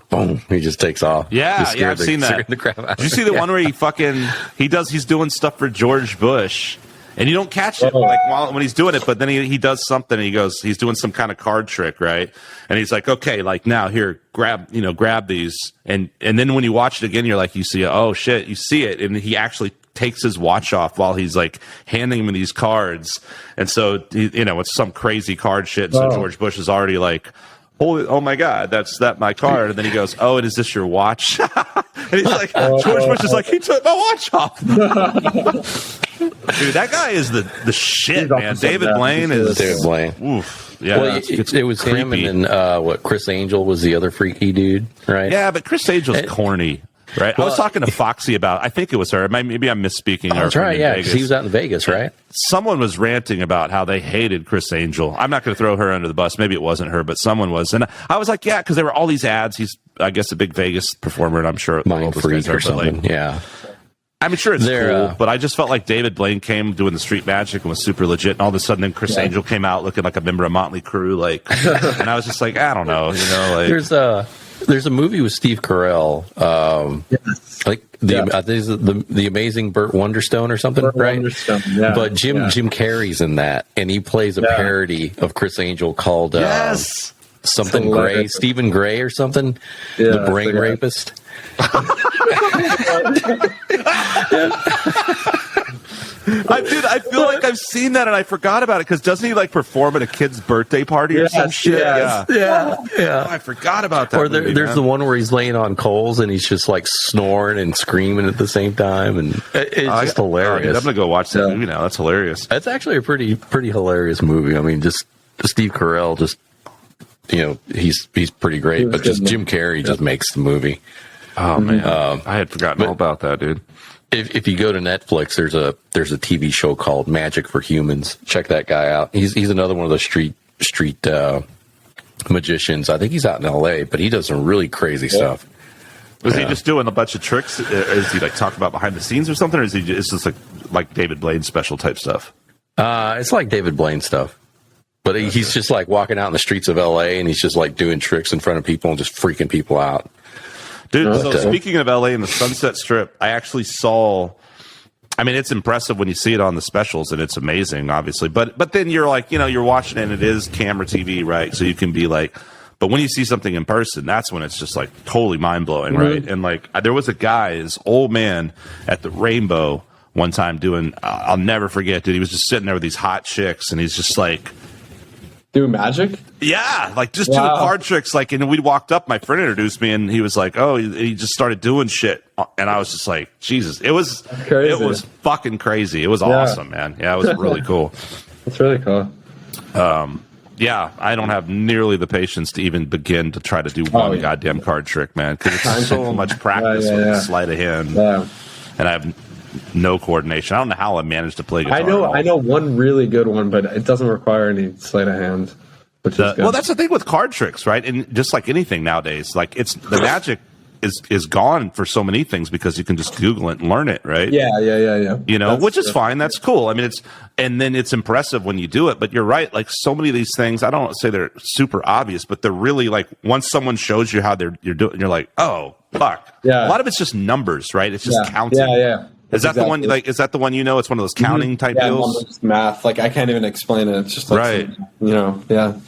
boom!" He just takes off. Yeah, I've seen that. Did you see the one where he's doing stuff for George Bush, and you don't catch it when he's doing it, but then he does something. And he's doing some kind of card trick, right? And he's like, "Okay, like now here, grab these," and then when you watch it again, you're like, you see, oh shit, you see it, and he actually takes his watch off while he's like handing him these cards, and so it's some crazy card shit. So George Bush is already like, oh my god, that's my card, and then he goes, oh, and is this your watch? And he's like, George Bush is like, he took my watch off. Dude, that guy is the shit, man. David Blaine is David Blaine. Oof. Yeah, well, it was creepy. Him, and then Chris Angel was the other freaky dude, right? Yeah, but Chris Angel's corny. Right, I was talking to Foxy about. I think it was her. Maybe I'm misspeaking. That's right. Yeah, because he was out in Vegas, right? Someone was ranting about how they hated Chris Angel. I'm not going to throw her under the bus. Maybe it wasn't her, but someone was, and I was like, yeah, because there were all these ads. He's, I guess, a big Vegas performer, and I'm sure Mind Freak or something. Yeah, I'm sure it's cool, but I just felt like David Blaine came doing the street magic and was super legit, and all of a sudden, then Chris Angel came out looking like a member of Motley Crue, like, and I was just like, I don't know, like. There's a movie with Steve Carell, like the Amazing Burt Wonderstone or something, right? Yeah. But Jim Carrey's in that, and he plays a parody of Chris Angel called something Gray, Stephen Gray or something, the brain rapist. I feel like I've seen that and I forgot about it, because doesn't he like perform at a kid's birthday party or some shit? Yeah. Oh, I forgot about that. Or there's the one where he's laying on coals and he's just like snoring and screaming at the same time, and it's just hilarious. Dude, I'm gonna go watch that movie now. That's hilarious. That's actually a pretty hilarious movie. I mean, just Steve Carell, just he's pretty great, but just Jim Carrey just makes the movie. Oh man, I had forgotten all about that, dude. If you go to Netflix, there's a TV show called Magic for Humans. Check that guy out. He's another one of those street magicians. I think he's out in L.A., but he does some really crazy stuff. Was he just doing a bunch of tricks? Is he like talking about behind the scenes or something, or is he just like David Blaine special type stuff? It's like David Blaine stuff, but he's just like walking out in the streets of L.A. and he's just like doing tricks in front of people and just freaking people out. Dude, so speaking of LA and the Sunset Strip, I actually saw. I mean, it's impressive when you see it on the specials, and it's amazing, obviously. But then you're like, you're watching it, and it is camera TV, right? So you can be like, but when you see something in person, that's when it's just like totally mind blowing, right? And like, there was a guy, this old man at the Rainbow one time doing. I'll never forget, dude. He was just sitting there with these hot chicks, and he's just like. Doing magic? Yeah, like just doing card tricks. Like, and we walked up. My friend introduced me, and he was like, "Oh," he just started doing shit, and I was just like, "Jesus!" It was fucking crazy. It was awesome, man. Yeah, it was really cool. It's really cool. Yeah, I don't have nearly the patience to even begin to try to do one goddamn card trick, man, because it's so much practice with sleight of hand, and I have no coordination. I don't know how I managed to play guitar. I know one really good one, but it doesn't require any sleight of hand. Which is good. Well, that's the thing with card tricks, right? And just like anything nowadays, like the magic is gone for so many things because you can just Google it and learn it, right? Yeah. Which is fine. That's cool. I mean, and then it's impressive when you do it. But you're right. Like so many of these things, I don't say they're super obvious, but they're really like once someone shows you how you're doing, you're like, oh fuck. Yeah. A lot of it's just numbers, right? It's just counting. Yeah. Is that the one? Like, is that the one? It's one of those counting type deals. Numbers, math. Like I can't even explain it. It's just like yeah.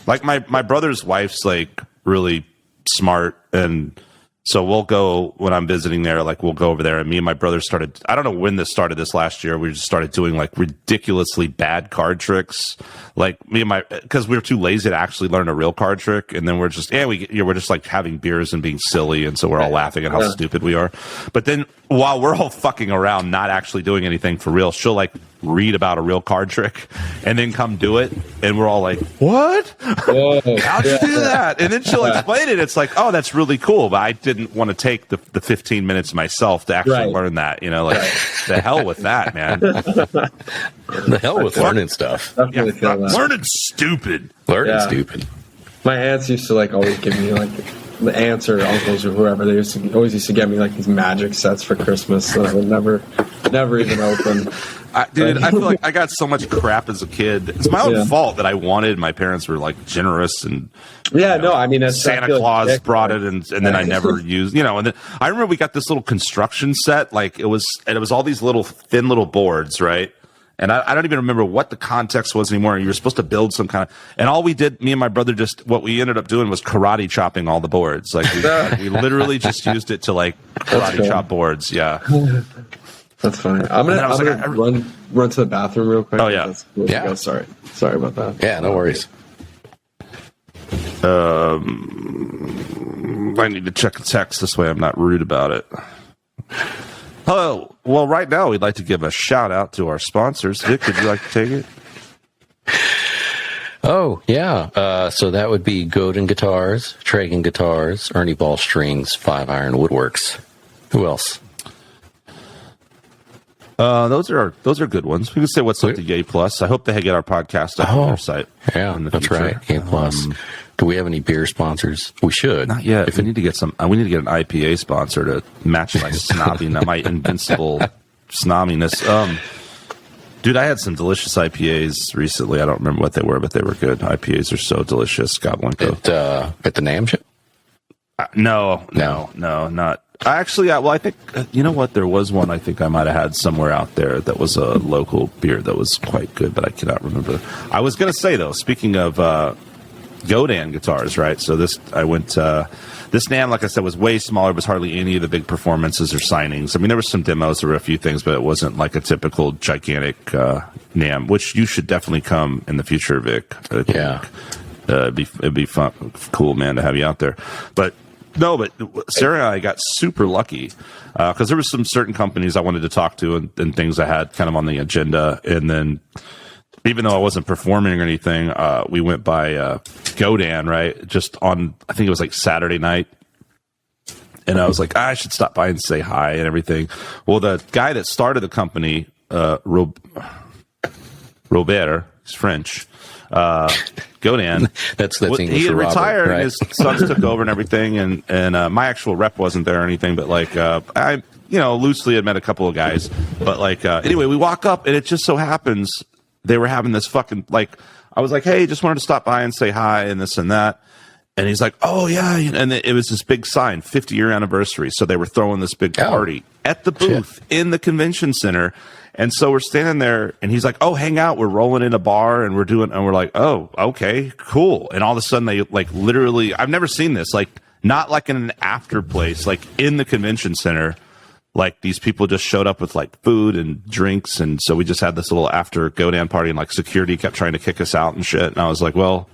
Like my brother's wife's like really smart, and so we'll go when I'm visiting there. Like we'll go over there, and me and my brother started. I don't know when this started. This last year, we just started doing like ridiculously bad card tricks. Like because we were too lazy to actually learn a real card trick, and then we're just we're just like having beers and being silly, and so we're all laughing at how stupid we are. But then while we're all fucking around, not actually doing anything for real, she'll like read about a real card trick and then come do it, and we're all like, what? How'd you do that? And then she'll explain it. It's like, oh, that's really cool, but I didn't want to take the 15 minutes myself to actually learn that. The hell with that, man. The hell with learning stuff. Learning stupid. Stupid. My aunts used to like always give me like the aunts or uncles or whoever, they always used to get me like these magic sets for Christmas that I would never even open. Dude, I feel like I got so much crap as a kid. It's my own fault that I wanted. My parents were like generous and I mean, Santa Claus brought it and then I never used, and then I remember we got this little construction set. Like it was all these little thin little boards, right? And I don't even remember what the context was anymore. You were supposed to build some kind of, and all we did, me and my brother, what we ended up doing was karate chopping all the boards. Like we literally just used it to like karate chop boards. Yeah. That's funny. I'm gonna run to the bathroom real quick. Oh yeah. Yeah. Sorry about that. Yeah, no worries. I need to check the text this way I'm not rude about it. Hello. Well, right now we'd like to give a shout out to our sponsors. Vic, would you like to take it? Oh, yeah. So that would be Godin Guitars, Tragan Guitars, Ernie Ball Strings, 5 Iron Woodworks. Who else? Those are good ones. We can say what's up to Yay Plus. I hope they get our podcast up on their site. Yeah, that's right. Yay Plus. Do we have any beer sponsors? We should. Not yet. We need to get some. We need to get an IPA sponsor to match my my invincible snobiness. Dude, I had some delicious IPAs recently. I don't remember what they were, but they were good. IPAs are so delicious. Goblinko. At the NAMM show? No, not. Actually, I think, you know what? There was one I think I might have had somewhere out there that was a local beer that was quite good, but I cannot remember. I was going to say, though, speaking of Godin guitars, right? So this NAMM, like I said, was way smaller. It was hardly any of the big performances or signings. I mean, there were some demos, there were a few things, but it wasn't like a typical gigantic NAMM, which you should definitely come in the future, Vic. It'd be fun, cool, man, to have you out there. But Sarah and I got super lucky because there were some certain companies I wanted to talk to and things I had kind of on the agenda. And then even though I wasn't performing or anything, we went by Godin, right? Just on, I think it was like Saturday night. and I was like, I should stop by and say hi and everything. Well, the guy that started the company, Robert, he's French. Godan. That's English. He had for retired, Robert, right? and his sons took over and everything. And my actual rep wasn't there or anything, but like I, loosely had met a couple of guys. But like anyway, we walk up, and it just so happens they were having this fucking like. I was like, hey, just wanted to stop by and say hi and this and that. And he's like, oh yeah, and it was this big sign, 50-year anniversary. So they were throwing this big party at the booth in the convention center. And so we're standing there, and he's like, "Oh, hang out. We're rolling in a bar, and we're like, oh, okay, cool." And all of a sudden, they like literally, I've never seen this, like not like in an after place, like in the convention center, like these people just showed up with like food and drinks, and so we just had this little after go-down party, and like security kept trying to kick us out and shit. And I was like, well,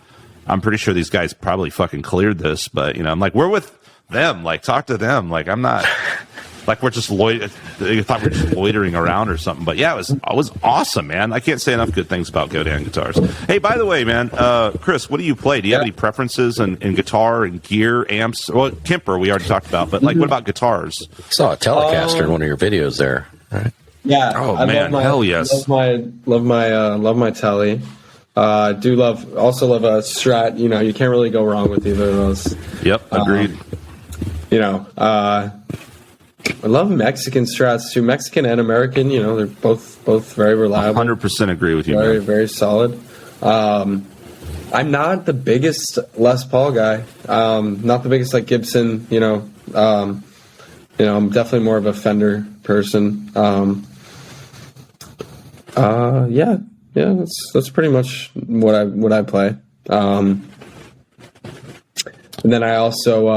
I'm pretty sure these guys probably fucking cleared this, but I'm like, we're with them, like talk to them, like I'm not. Like we're just they thought we were just loitering around or something. But yeah, it was awesome, man. I can't say enough good things about Godan guitars. Hey, by the way, man, Chris, what do you play? Do you have any preferences in guitar and gear, amps? Well, Kemper we already talked about, but like what about guitars? I saw a Telecaster in one of your videos there. Right? Yeah. Oh man, hell yes. Love my Tele. Also love a Strat. You can't really go wrong with either of those. Yep, agreed. I love Mexican Strats too. Mexican and American, they're both very reliable. 100% agree with you. Very, man. very solid. I'm not the biggest Les Paul guy. Not the biggest like Gibson. I'm definitely more of a Fender person. That's pretty much what I play. And then I also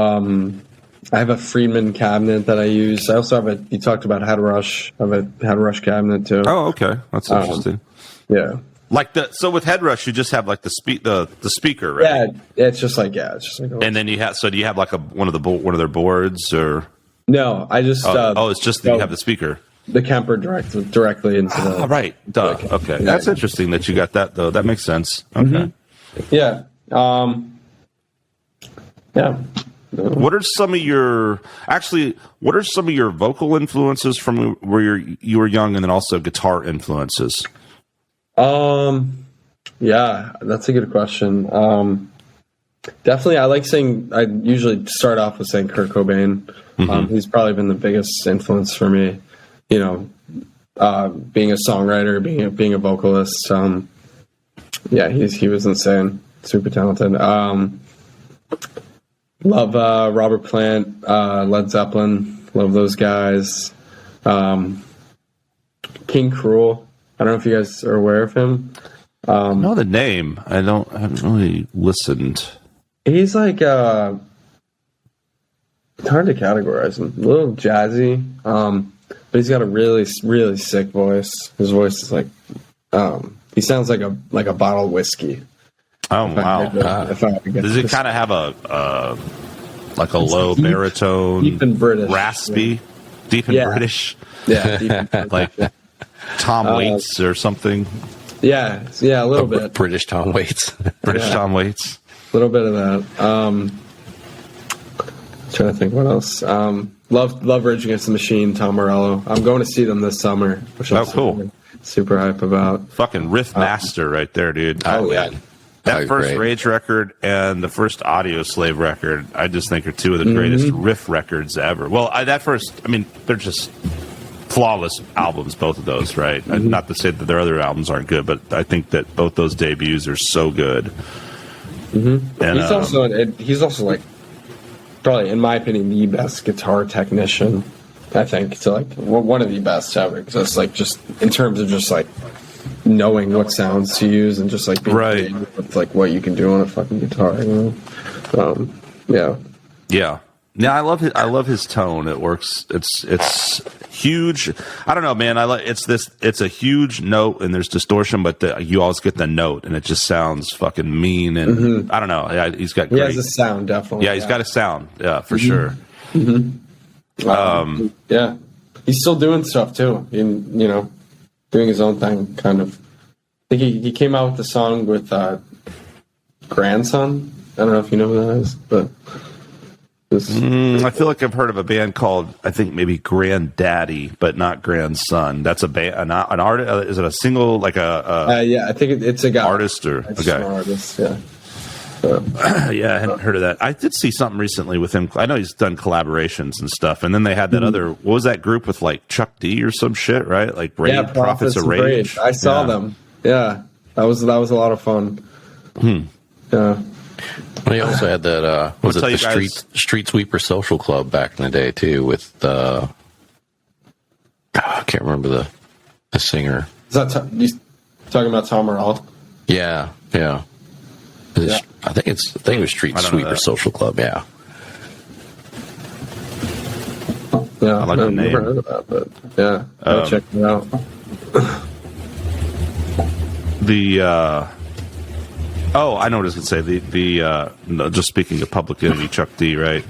I have a Friedman cabinet that I use. I also have you talked about Head Rush. I have a Head Rush cabinet too. Oh, okay. That's interesting. Yeah. Like so with Head Rush, you just have like the speaker, right? Yeah, it's just like and then do you have like one of their boards or? No, I just. It's just that you have the speaker. The Kemper directly into the. Oh, right. Duh. Okay. That's interesting that you got that though. That makes sense. Okay. Mm-hmm. Yeah. Yeah. What are some of your vocal influences from where you were young, and then also guitar influences? Yeah, that's a good question. Definitely, I like saying. I usually start off with saying Kurt Cobain. Mm-hmm. He's probably been the biggest influence for me. Being a songwriter, being a vocalist. He was insane, super talented. Love Robert Plant, Led Zeppelin. Love those guys. King Cruel. I don't know if you guys are aware of him. I know the name. I haven't really listened. He's like it's hard to categorize him. A little jazzy, but he's got a really, really sick voice. His voice is like he sounds like a bottle of whiskey. Oh wow! Does it kind of have a low deep, baritone, deep and British, raspy, deep and British? Yeah, deep and British, like Tom Waits or something. Yeah, a little bit. British Tom Waits. Tom Waits. A little bit of that. Trying to think what else. Love Rage Against the Machine, Tom Morello. I'm going to see them this summer, which I'm cool. Super hype about. Fucking riff master right there, dude. Yeah. That first Rage record and the first Audio Slave record, I just think are two of the greatest riff records ever. Well, they're just flawless albums, both of those, right? Mm-hmm. Not to say that their other albums aren't good, but I think that both those debuts are so good. Mm-hmm. And he's also like probably, in my opinion, the best guitar technician. I think one of the best ever. Because like just in terms of just like knowing what sounds to use and just like being creative with like what you can do on a fucking guitar. Yeah. Yeah, I love his tone. It works. It's huge. I don't know, man. It's a huge note and there's distortion, but you always get the note and it just sounds fucking mean and I don't know. Yeah, he's got great. He has a sound, definitely. Yeah, he's got a sound. Yeah, for sure. Mm-hmm. Yeah, he's still doing stuff too. Doing his own thing, kind of. I think he came out with the song with Grandson. I don't know if you know who that is, but it I feel like I've heard of a band called, I think maybe Granddaddy, but not Grandson. That's a band, an artist. Is it a single, like yeah, I think it's a guy. Artist or it's an artist, yeah. So. Yeah, I hadn't heard of that. I did see something recently with him. I know he's done collaborations and stuff. And then they had that other, what was that group with like Chuck D or some shit, right? Like Rage, Prophets of Rage. I saw them. Yeah, that was a lot of fun. Yeah. Well, he also had that, was it the Street Sweeper Social Club back in the day, too, with, I can't remember the singer. Is that you talking about Tom Morell? Yeah. I think it was Street Sweeper Social Club, yeah. Yeah, I like the name. Never heard of that, but yeah, I'll check it out. I know what I was going to say. No, just speaking of Public Enemy, Chuck D, right?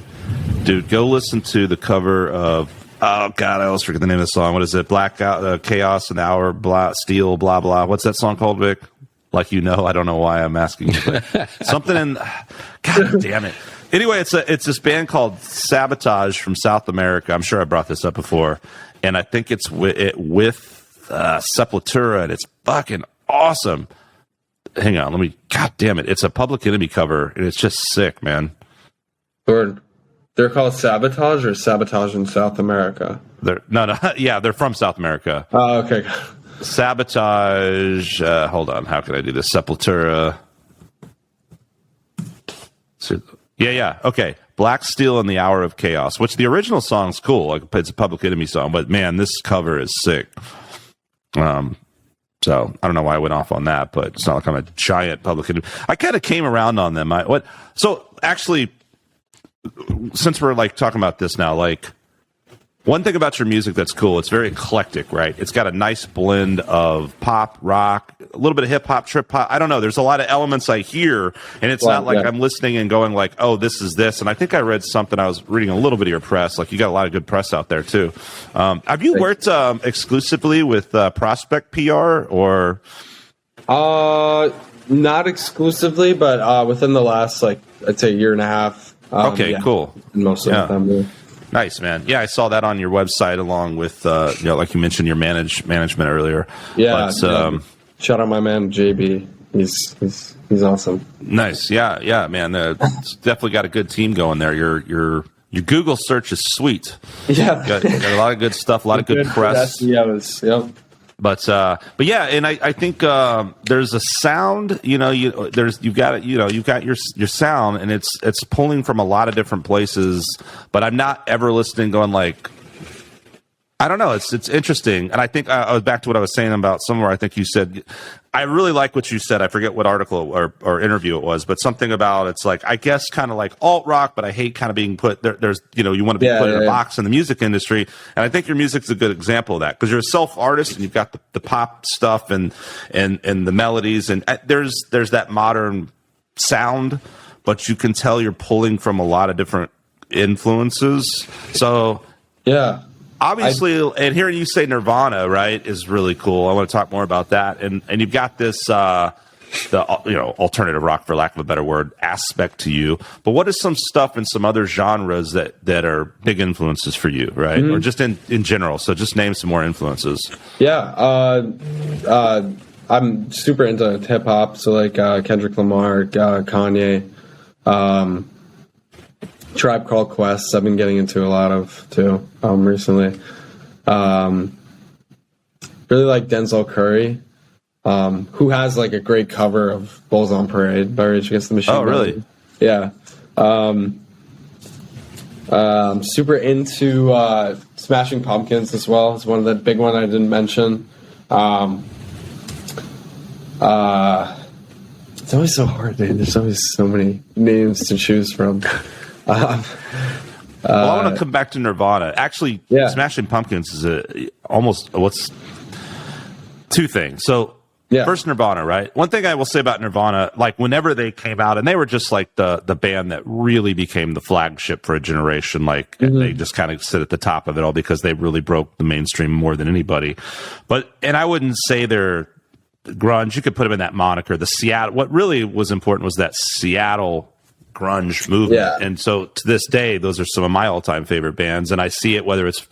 Dude, go listen to the cover of, oh, God, I always forget the name of the song. What is it? Blackout, Chaos, an Hour, Steel, blah, blah. What's that song called, Vic? Like, I don't know why I'm asking you. But something in, God damn it. Anyway, it's this band called Sabotage from South America. I'm sure I brought this up before. And I think it's with Sepultura, and it's fucking awesome. Hang on, God damn it. It's a Public Enemy cover, and it's just sick, man. They're called Sabotage or Sabotage in South America? They're from South America. Oh, okay. Sabotage, hold on, how can I do this? Sepultura. Yeah, okay. Black Steel and the Hour of Chaos, which the original song's cool. Like, it's a Public Enemy song, but man, this cover is sick. So I don't know why I went off on that, but it's not like I'm a giant Public Enemy. I kind of came around on them. So actually, since we're like talking about this now, like one thing about your music that's cool, it's very eclectic, right? It's got a nice blend of pop, rock, a little bit of hip hop, trip hop. I don't know. There's a lot of elements I hear, and it's not like I'm listening and going like, oh, this is this. And I think I read something. I was reading a little bit of your press. Like, you got a lot of good press out there too. Have you worked exclusively with Prospect PR or? Not exclusively, but within the last, like, I'd say year and a half. Cool. Most of them. Yeah. Nice, man. Yeah, I saw that on your website along with, like you mentioned, your management earlier. Yeah. Shout out my man JB. He's awesome. Nice. Yeah, man. Definitely got a good team going there. Your Google search is sweet. Yeah, got a lot of good stuff, a lot of good press. Yep. But yeah, and I think there's a sound. You've got your sound, and it's pulling from a lot of different places. But I'm not ever listening, going like, I don't know. It's interesting, and I think I was back to what I was saying about somewhere. I think you said, I really like what you said. I forget what article or interview it was, but something about it's like, I guess kind of like alt rock, but I hate kind of being put there. There's you want to be put in a box in the music industry, and I think your music's a good example of that, because you're a self artist and you've got the pop stuff and the melodies, and there's that modern sound, but you can tell you're pulling from a lot of different influences. So yeah. Obviously, and hearing you say Nirvana, right, is really cool. I want to talk more about that. And you've got this, alternative rock, for lack of a better word, aspect to you. But what is some stuff in some other genres that are big influences for you, right? Mm-hmm. Or just in general? So just name some more influences. Yeah. I'm super into hip hop. So like Kendrick Lamar, Kanye, Tribe Called Quest, I've been getting into a lot of too recently. Really like Denzel Curry, who has like a great cover of Bulls on Parade by Rage Against the Machine. Oh, really? Yeah. Super into Smashing Pumpkins as well. It's one of the big one I didn't mention. It's always so hard, dude. There's always so many names to choose from. Well, I want to come back to Nirvana. Actually, Smashing Pumpkins is what's two things. So, first Nirvana, right? One thing I will say about Nirvana, like whenever they came out, and they were just like the band that really became the flagship for a generation. Like they just kind of sit at the top of it all because they really broke the mainstream more than anybody. And I wouldn't say they're grunge. You could put them in that moniker. The Seattle. What really was important was that Seattle grunge movement. And so to this day, those are some of my all-time favorite bands. And I see it, whether it's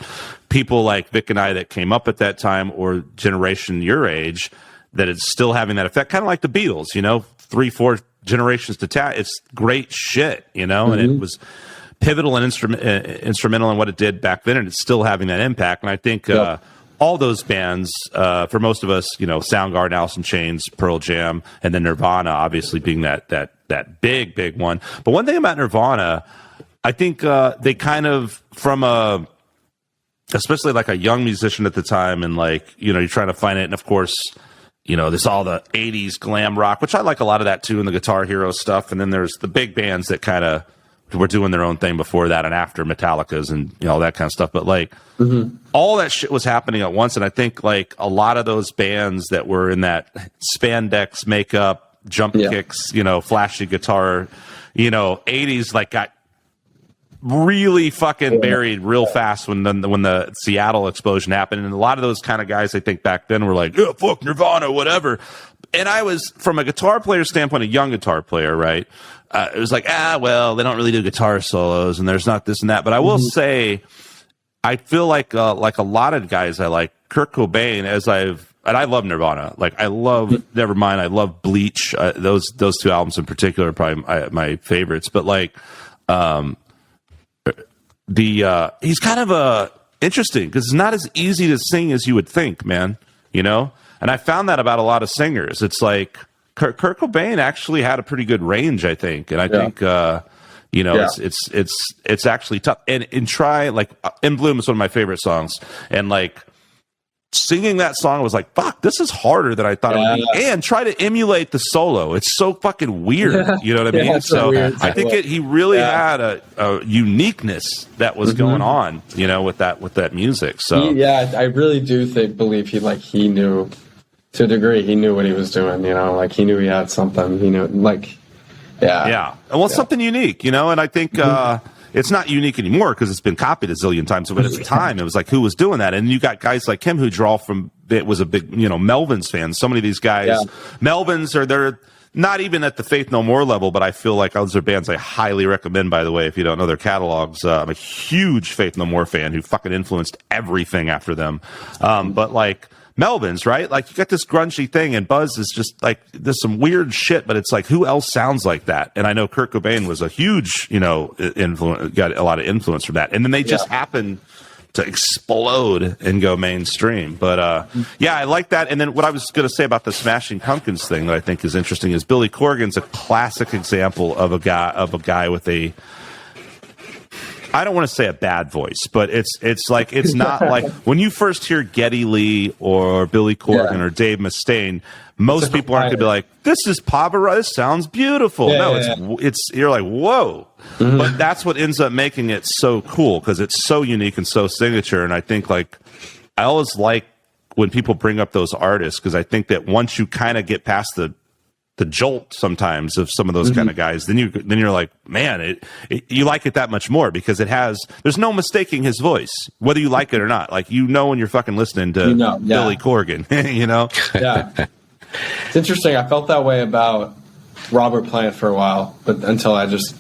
people like Vic and I that came up at that time or generation your age, that it's still having that effect. Kind of like the Beatles, 3-4 generations to it's great shit, and it was pivotal and instrumental in what it did back then, and it's still having that impact. And I think all those bands, for most of us, Soundgarden, Alice in Chains, Pearl Jam, and then Nirvana, obviously being that big one. But one thing about Nirvana, I think they kind of, from especially like a young musician at the time, and you're trying to find it, and of course, there's all the 80s glam rock, which I like a lot of that too, and the Guitar Hero stuff. And then there's the big bands that kind of were doing their own thing before that and after, Metallica's and all that kind of stuff. But all that shit was happening at once. And I think a lot of those bands that were in that spandex makeup, jump kicks, flashy guitar, 80s, got really fucking buried real fast when the Seattle explosion happened. And a lot of those kind of guys, I think back then were like, oh, fuck Nirvana, whatever. And I was, from a guitar player standpoint, a young guitar player, right? It was like, well, they don't really do guitar solos, and there's not this and that. But I will say, I feel like a lot of guys I like, Kurt Cobain, and I love Nirvana. I love Nevermind. I love Bleach. Those two albums in particular are probably my favorites. But he's kind of interesting because it's not as easy to sing as you would think, man. And I found that about a lot of singers. It's like Kurt Cobain actually had a pretty good range, I think, and I think it's actually tough. And try In Bloom is one of my favorite songs, and singing that song was like, fuck, this is harder than I thought it would be. And try to emulate the solo. It's so fucking weird. You know what I mean? So I think he really had a uniqueness that was going on, with that music. So I really do believe he knew, to a degree, he knew what he was doing, he knew he had something, something unique, and I think, it's not unique anymore because it's been copied a zillion times. But at the time, it was like, who was doing that? And you got guys like him who draw from, it was a big, Melvins fan. So many of these guys, Melvins they're not even at the Faith No More level, but I feel like those are bands I highly recommend, by the way, if you don't know their catalogs. I'm a huge Faith No More fan who fucking influenced everything after them. But Melvins, right? You got this grungy thing, and Buzz is just there's some weird shit, but it's who else sounds like that? And I know Kurt Cobain was a huge, influence, got a lot of influence from that. And then they just happened to explode and go mainstream. But I like that. And then what I was going to say about the Smashing Pumpkins thing that I think is interesting is Billy Corgan's a classic example of a guy with a, I don't want to say a bad voice, but it's not when you first hear Geddy Lee or Billy Corgan or Dave Mustaine, most people aren't going to be like, this is Pavarotti, this sounds beautiful. It's you're like, whoa. But that's what ends up making it so cool because it's so unique and so signature. And I think I always like when people bring up those artists because I think that once you kind of get past the jolt sometimes of some of those kind of guys, then you're like, man, you like it that much more because there's no mistaking his voice, whether you like it or not. When you're fucking listening to Billy Corgan, Yeah. It's interesting. I felt that way about Robert Plant for a while, but until I just,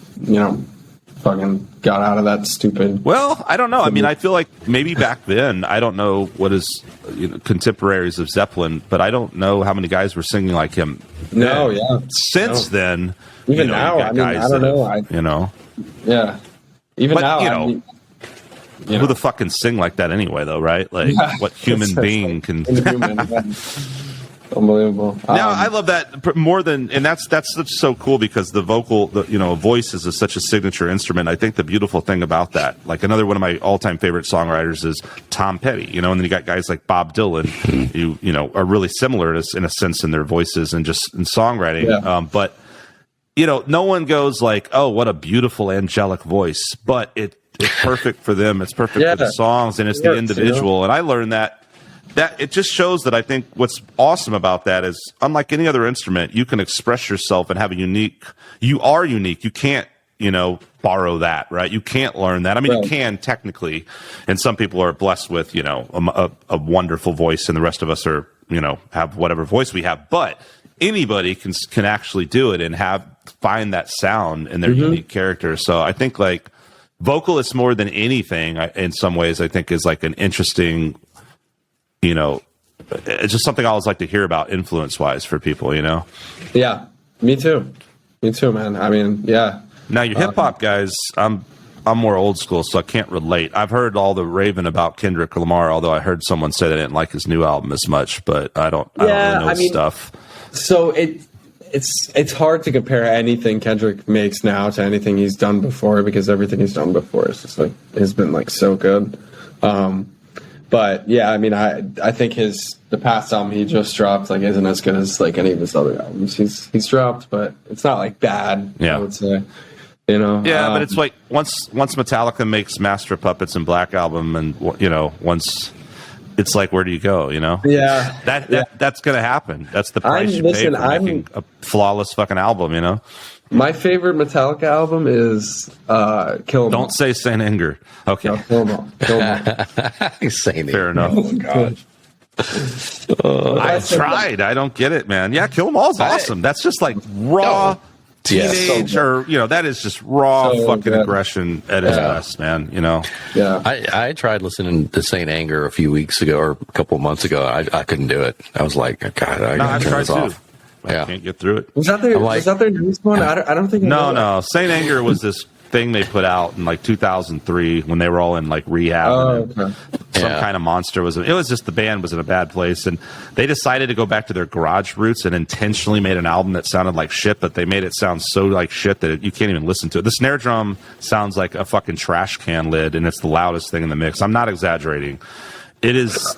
fucking got out of that stupid. Well, I don't know. I mean, I feel like maybe back then, I don't know what his contemporaries of Zeppelin, but I don't know how many guys were singing like him. No, Since then, even now, I don't know. Yeah. Even now, who the fuck can sing like that anyway, though, right? What human being can? Unbelievable. Now I love that more than, and that's so cool because the vocal, voice is such a signature instrument. I think the beautiful thing about that, another one of my all-time favorite songwriters is Tom Petty. And then you got guys like Bob Dylan, who are really similar in a sense in their voices and just in songwriting. Yeah. But no one goes oh, what a beautiful angelic voice, but it's perfect for them. It's perfect for the songs, and it's the individual. And I learned that it just shows that I think what's awesome about that is, unlike any other instrument, you can express yourself and have you are unique. You can't, borrow that, right? You can't learn that. I mean, you can technically, and some people are blessed with, a wonderful voice, and the rest of us are, have whatever voice we have. But anybody can actually do it and find that sound in their unique character. So I think like vocalists more than anything, in some ways, I think is like an interesting, it's just something I always like to hear about influence wise for people, Yeah, me too, man. I mean, yeah. Now your hip hop guys, I'm more old school, so I can't relate. I've heard all the raving about Kendrick Lamar, although I heard someone say they didn't like his new album as much, but I don't really know his stuff. So it's hard to compare anything Kendrick makes now to anything he's done before, because everything he's done before is just like has been like so good. But yeah, I mean, I think the past album he just dropped like isn't as good as like any of his other albums he's dropped, but it's not like bad. Yeah. I would say. Yeah, but it's like once Metallica makes Master of Puppets and Black Album, and once it's like, where do you go? Yeah, that's gonna happen. That's the price you pay for making a flawless fucking album. My favorite Metallica album is Kill 'Em All. Don't say Saint Anger. Okay, no, Kill 'Em All. Saint Fair enough. Oh god. I tried. I don't get it, man. Yeah, Kill 'Em All is awesome. That's just like raw. Teenage, so that is just raw fucking good. Aggression at its best, man. Yeah. I tried listening to Saint Anger a few weeks ago or a couple of months ago. I couldn't do it. I was like, God, I gotta turn this off. I can't get through it. Was that their newest one? I don't think. No. Saint Anger was this thing they put out in like 2003 when they were all in like rehab. Some kind of monster it was just the band was in a bad place, and they decided to go back to their garage roots and intentionally made an album that sounded like shit, but they made it sound so like shit that you can't even listen to it. The snare drum sounds like a fucking trash can lid, and it's the loudest thing in the mix. I'm not exaggerating. It's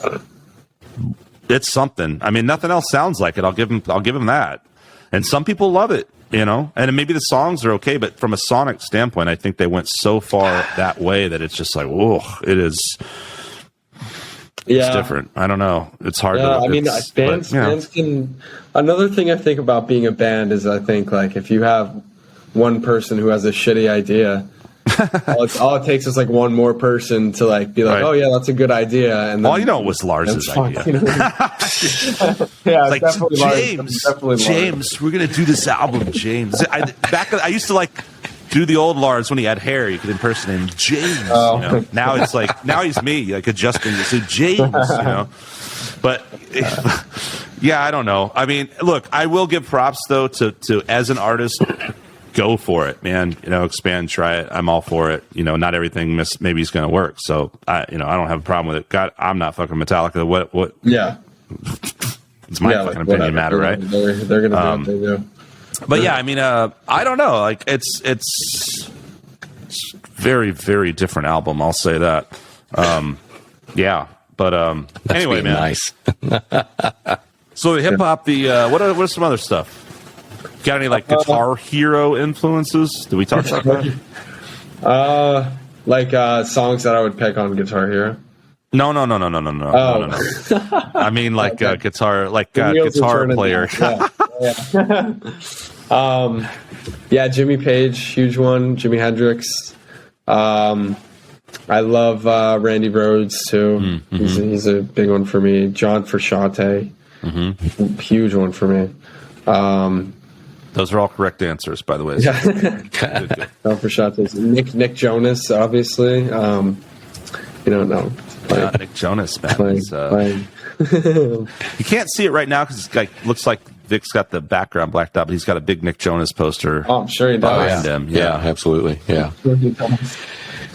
something. I mean, nothing else sounds like it. I'll give them that. And some people love it, and maybe the songs are okay, but from a sonic standpoint, I think they went so far that way that it's just like, whoa, it is. It's different. I don't know. It's hard. I mean, bands can. Another thing I think about being a band is I think like if you have one person who has a shitty idea, all it takes is like one more person to like be like, oh yeah, that's a good idea, and then, was Lars's idea. Yeah, like James, we're gonna do this album, James. I used to like do the old Lars when he had hair. You could impersonate him, James. Now it's like he's me, like adjusting to say James. But yeah, I don't know. I mean, look, I will give props though to as an artist. Go for it, man. Expand, try it. I'm all for it. Not everything maybe is going to work. So I don't have a problem with it. God, I'm not fucking Metallica. What? Yeah. It's my fucking opinion matter, right? They're going to do what they do. But yeah, I mean, I don't know. Like it's very, very different album. I'll say that. Yeah. But anyway, man. Nice. So the hip hop, what are some other stuff? Got any like Guitar Hero influences? Did we talk about that? Like songs that I would pick on Guitar Hero. No. I mean like guitar, like guitar player. Yeah, Jimmy Page, huge one. Jimi Hendrix. I love Randy Rhoads too. Mm-hmm. He's a big one for me. John Frusciante, huge one for me. Those are all correct answers, by the way. Yeah. John Frusciante. Nick Jonas, obviously. No. Nick Jonas, man. You can't see it right now because it looks like Vic's got the background blacked out, but he's got a big Nick Jonas poster. Oh, I'm sure he does. Behind him. Yeah, absolutely. Yeah.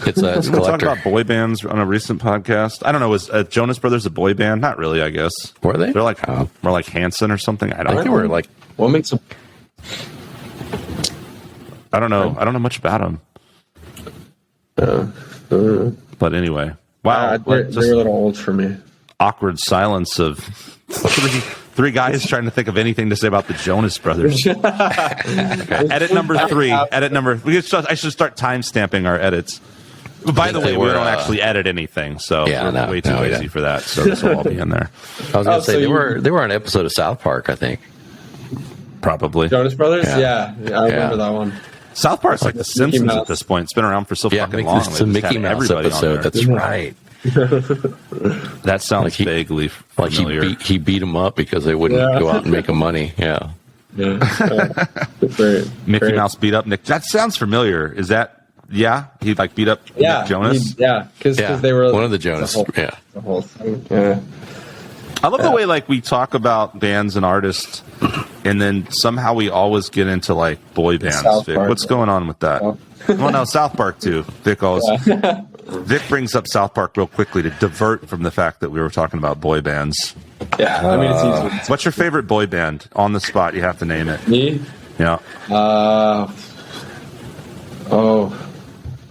It's we were talking about boy bands on a recent podcast. I don't know. Was Jonas Brothers a boy band? Not really, I guess. Were they? They're like more like Hanson or something. I don't know. They were like. What makes them? I don't know. I don't know much about them. But anyway, wow, they're a little old for me. Awkward silence of three guys trying to think of anything to say about the Jonas Brothers. Okay. Edit number 3. I should start time stamping our edits. By the way, we don't actually edit anything, so we're way too lazy for that. So this will all be in there. I was going to say they were on an episode of South Park, I think. Probably Jonas Brothers. Yeah, I remember that one. South Park's like The Simpsons at this point. It's been around for so fucking long. It's a Mickey Mouse episode. That's right. That sounds vaguely familiar. Like he beat them up because they wouldn't go out and make him money. Yeah. Mickey Mouse beat up Nick. That sounds familiar. Is that? Yeah, he like beat up Nick Jonas. Because they were one of the Jonas. The whole thing. Yeah. I love the way like we talk about bands and artists, and then somehow we always get into like boy bands. Vic. What's going on with that? Well, no, South Park too. Vic brings up South Park real quickly to divert from the fact that we were talking about boy bands. Yeah, I mean it's easy. What's your favorite boy band? On the spot, you have to name it. Me? Yeah.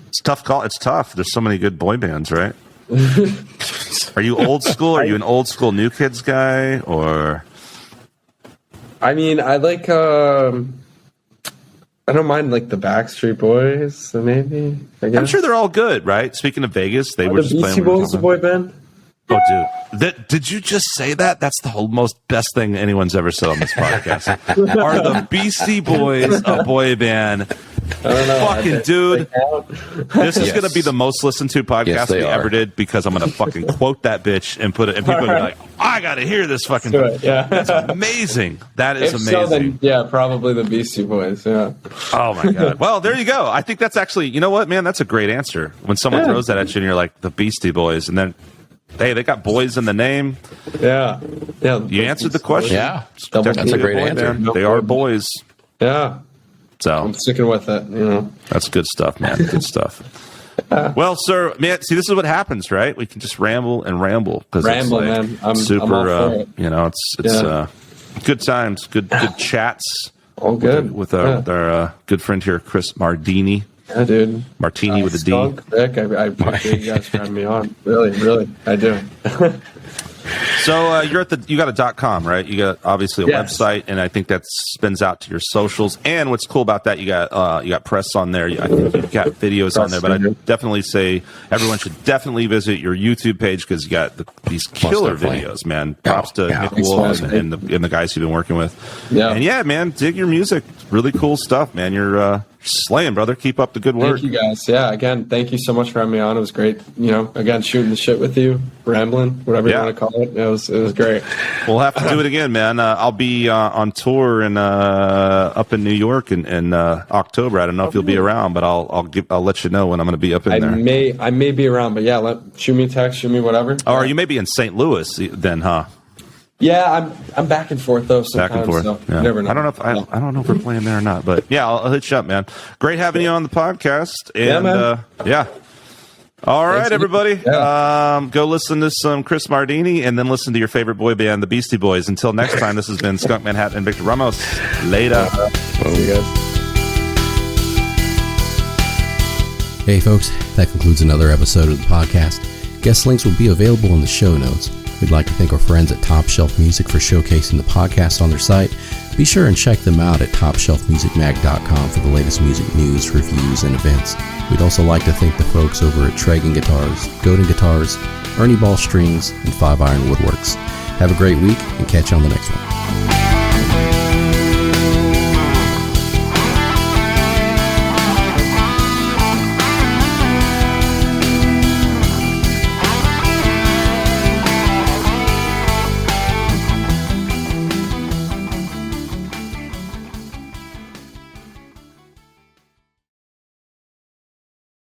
It's a tough call. It's tough. There's so many good boy bands, right? Are you old school? Are you an old school New Kids guy, or? I mean, I like. I don't mind like the Backstreet Boys, maybe. I guess. I'm sure they're all good, right? Speaking of Vegas, they were just playing. The Beastie Boys, the boy band. Oh, dude! Did you just say that? That's the most best thing anyone's ever said on this podcast. Are the Beastie Boys a boy band? I don't know. Fucking dude, this is going to be the most listened to podcast we ever did because I'm going to fucking quote that bitch and put it, and people are like, I got to hear this fucking thing. Yeah. That's amazing. That is amazing. So, then, yeah, probably the Beastie Boys. Yeah. Oh my God. Well, there you go. I think that's actually, you know what, man? That's a great answer. When someone throws that at you and you're like, the Beastie Boys, and then, hey, they got boys in the name. Yeah. You answered the question. Yeah. That's a great answer. They are boys. Yeah. So I'm sticking with it, That's good stuff, man. Good stuff. Well, sir, man, see, this is what happens, right? We can just ramble and ramble because it's like man. I'm super. I'm all for it. It's good times, good chats. All good with our good friend here, Chris Mardini. Yeah, dude. Martini with a D. Rick, I appreciate you guys for having me on. Really, I do. So you got a .com, right? You got obviously a website, and I think that spins out to your socials. And what's cool about that, you got press on there. I think you've got videos on there, but I definitely say everyone should definitely visit your YouTube page because you got these killer videos, man. Props to Nick Wolf and the guys you've been working with. Yeah, and man, dig your music. Really cool stuff, man. You're slaying, brother. Keep up the good work. Thank you, guys. Yeah, again, thank you so much for having me on. It was great. Again, shooting the shit with you, rambling, whatever you want to call it. It was great. We'll have to do it again, man. I'll be on tour and up in New York in October. I don't know if you'll be around, but I'll let you know when I'm going to be up in there. I may be around, but yeah, shoot me a text, shoot me whatever. Or you may be in St. Louis then, huh? Yeah, I'm back and forth though. Sometimes, back and forth. So yeah. Never know. I don't know if we're playing there or not, but yeah, I'll hit you up, man. Great having you on the podcast. And, man. All right, everybody. Yeah. Go listen to some Chris Mardini and then listen to your favorite boy band, the Beastie Boys. Until next time, this has been Skunk Manhattan and Victor Ramos. Later. See you guys. Hey, folks, that concludes another episode of the podcast. Guest links will be available in the show notes. We'd like to thank our friends at Top Shelf Music for showcasing the podcast on their site. Be sure and check them out at topshelfmusicmag.com for the latest music news, reviews, and events. We'd also like to thank the folks over at Tragan Guitars, Godin Guitars, Ernie Ball Strings, and 5 Iron Woodworks. Have a great week and catch you on the next one.